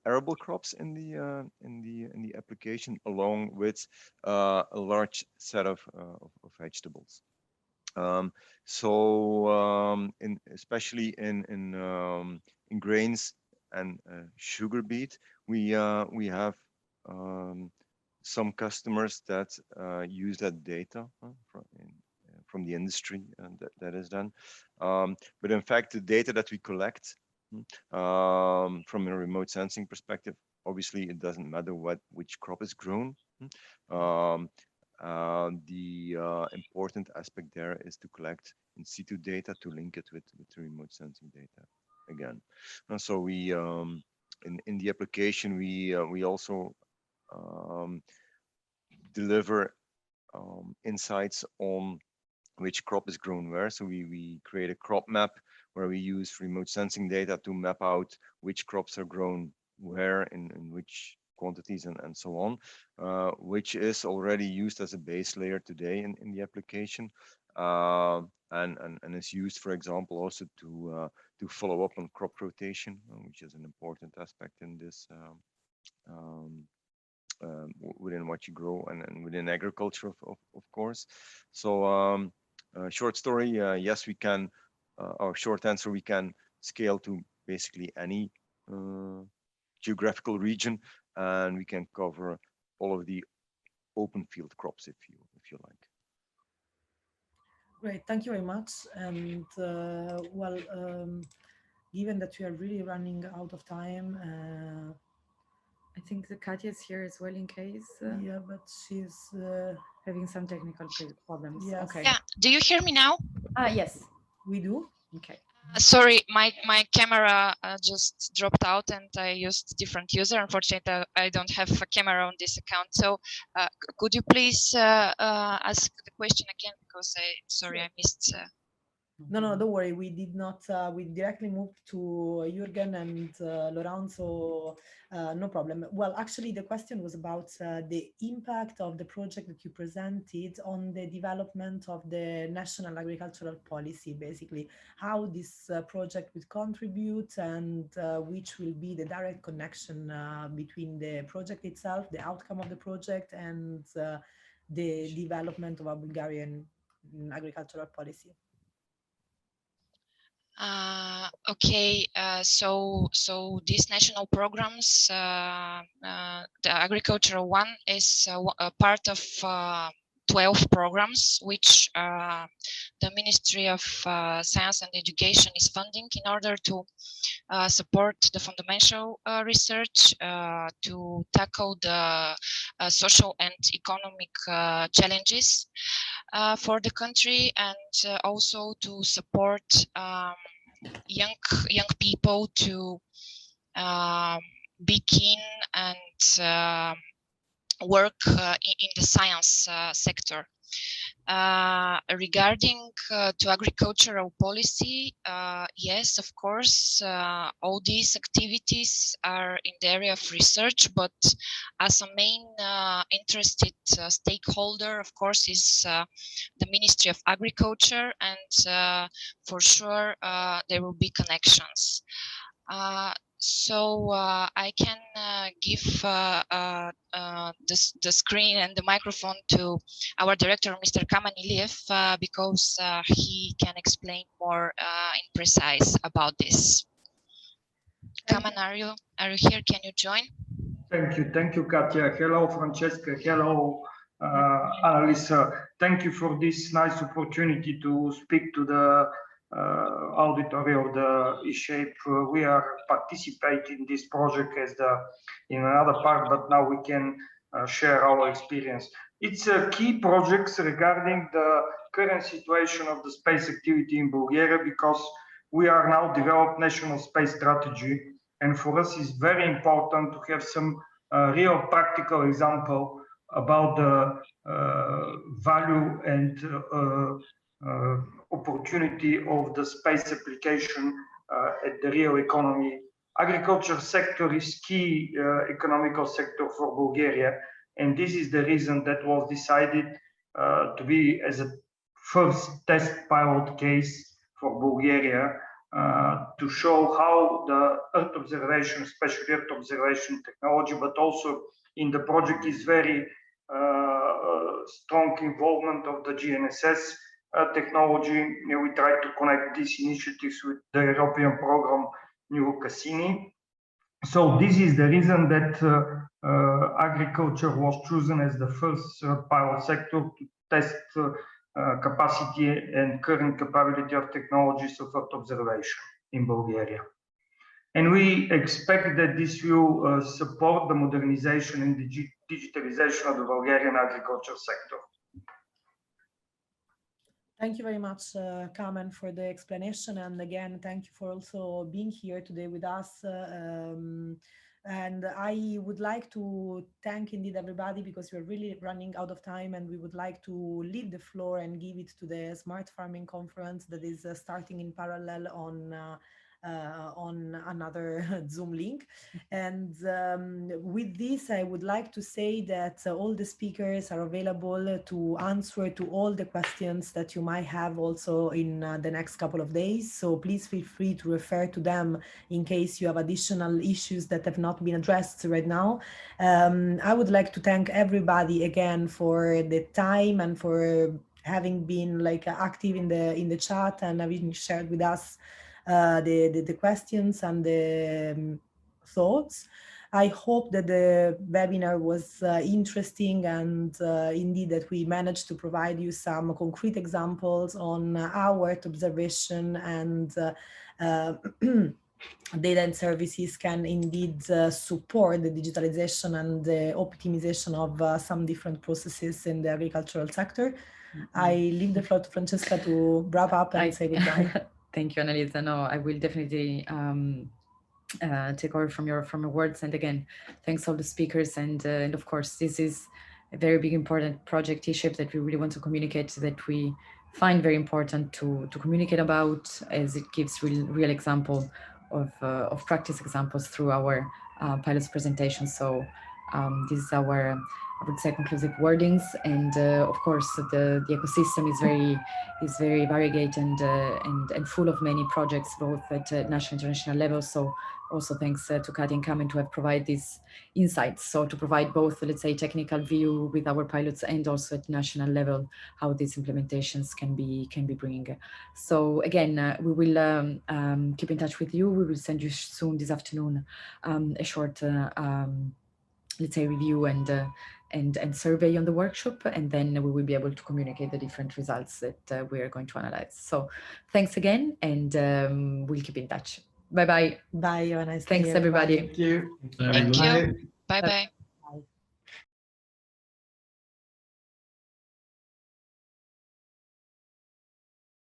arable crops in the application, along with a large set of vegetables. Especially in grains and sugar beet, we have some customers that use that data from the industry, and that is done. But in fact, the data that we collect from a remote sensing perspective, obviously it doesn't matter which crop is grown. The important aspect there is to collect in situ data to link it with the remote sensing data again. And so we in the application we also deliver insights on which crop is grown where. So we create a crop map where we use remote sensing data to map out which crops are grown where, in which quantities, and so on, which is already used as a base layer today in the application, and is used, for example, also to follow up on crop rotation, which is an important aspect in this within what you grow and within agriculture, of course. So short story, yes, we can, our short answer, we can scale to basically any geographical region, and we can cover all of the open field crops if you like. Great, thank you very much. And well, given that we are really running out of time, I think the Katia is here as well in case. Yeah, but she's having some technical problems. Yes. Okay. Yeah. Do you hear me now? Yes, we do. Okay. Sorry, my camera just dropped out, and I used different user. Unfortunately, I don't have a camera on this account. So could you please ask the question again, because I missed. No, don't worry. We did not. We directly moved to Jürgen and Laurent, so no problem. Well, actually, the question was about the impact of the project that you presented on the development of the national agricultural policy, basically how this project would contribute, and which will be the direct connection between the project itself, the outcome of the project, and the development of a Bulgarian agricultural policy. Okay, so these national programs, the agricultural one is a part of 12 programs, which the Ministry of Science and Education is funding in order to support the fundamental research, to tackle the social and economic challenges for the country, and also to support young people to be keen and work in the science sector. Regarding to agricultural policy, yes, of course, all these activities are in the area of research, but as a main interested stakeholder, of course, is the Ministry of Agriculture, and for sure there will be connections. So I can give the screen and the microphone to our director, Mr. Kaman Iliev, because he can explain more in precise about this. Kaman, are you here? Can you join? Thank you, Katja. Hello, Francesca. Hello, Annalisa. Thank you for this nice opportunity to speak to the auditory of the E-Shape. We are participating in this project as in another part, but now we can share our experience. It's a key project regarding the current situation of the space activity in Bulgaria, because we are now developing national space strategy, and for us it's very important to have some real practical example about the value and opportunity of the space application at the real economy. Agriculture sector is key economical sector for Bulgaria, and this is the reason that was decided to be as a first test pilot case for Bulgaria, to show how the Earth observation, especially Earth observation technology, but also in the project is very strong involvement of the GNSS technology. We try to connect these initiatives with the European program New Cassini. So this is the reason that agriculture was chosen as the first pilot sector to test capacity and current capability of technologies of Earth observation in Bulgaria. And we expect that this will support the modernization and the digitalization of the Bulgarian agriculture sector. Thank you very much, Kamen, for the explanation. And again, thank you for also being here today with us. And I would like to thank indeed everybody, because we're really running out of time, and we would like to leave the floor and give it to the Smart Farming Conference that is starting in parallel on another Zoom link. And with this, I would like to say that all the speakers are available to answer to all the questions that you might have also in the next couple of days. So please feel free to refer to them in case you have additional issues that have not been addressed right now. I would like to thank everybody again for the time and for having been active in the chat and having shared with us the questions and the thoughts. I hope that the webinar was interesting, and indeed that we managed to provide you some concrete examples on how Earth observation and data and services can indeed support the digitalization and the optimization of some different processes in the agricultural sector. I leave the floor to Francesca to wrap up and say goodbye. Thank you, Annalisa. No, I will definitely take over from your words. And again, thanks all the speakers. And of course, this is a very big important project, E-Shape, that we really want to communicate, that we find very important to communicate about, as it gives real example of practice examples through our pilots presentation. So this is our, I would say, conclusive wordings. And of course, the ecosystem is very variegate and full of many projects, both at national and international level. So also thanks to Katja and Kamen to have provided these insights. So to provide both, let's say, technical view with our pilots and also at national level, how these implementations can be bringing. So again, we will keep in touch with you. We will send you soon this afternoon a short let's say, review and survey on the workshop, and then we will be able to communicate the different results that we are going to analyze. So thanks again, and we'll keep in touch. Bye bye. Bye. Have a nice day. Thanks everybody. Thank you. Thank you. Bye bye.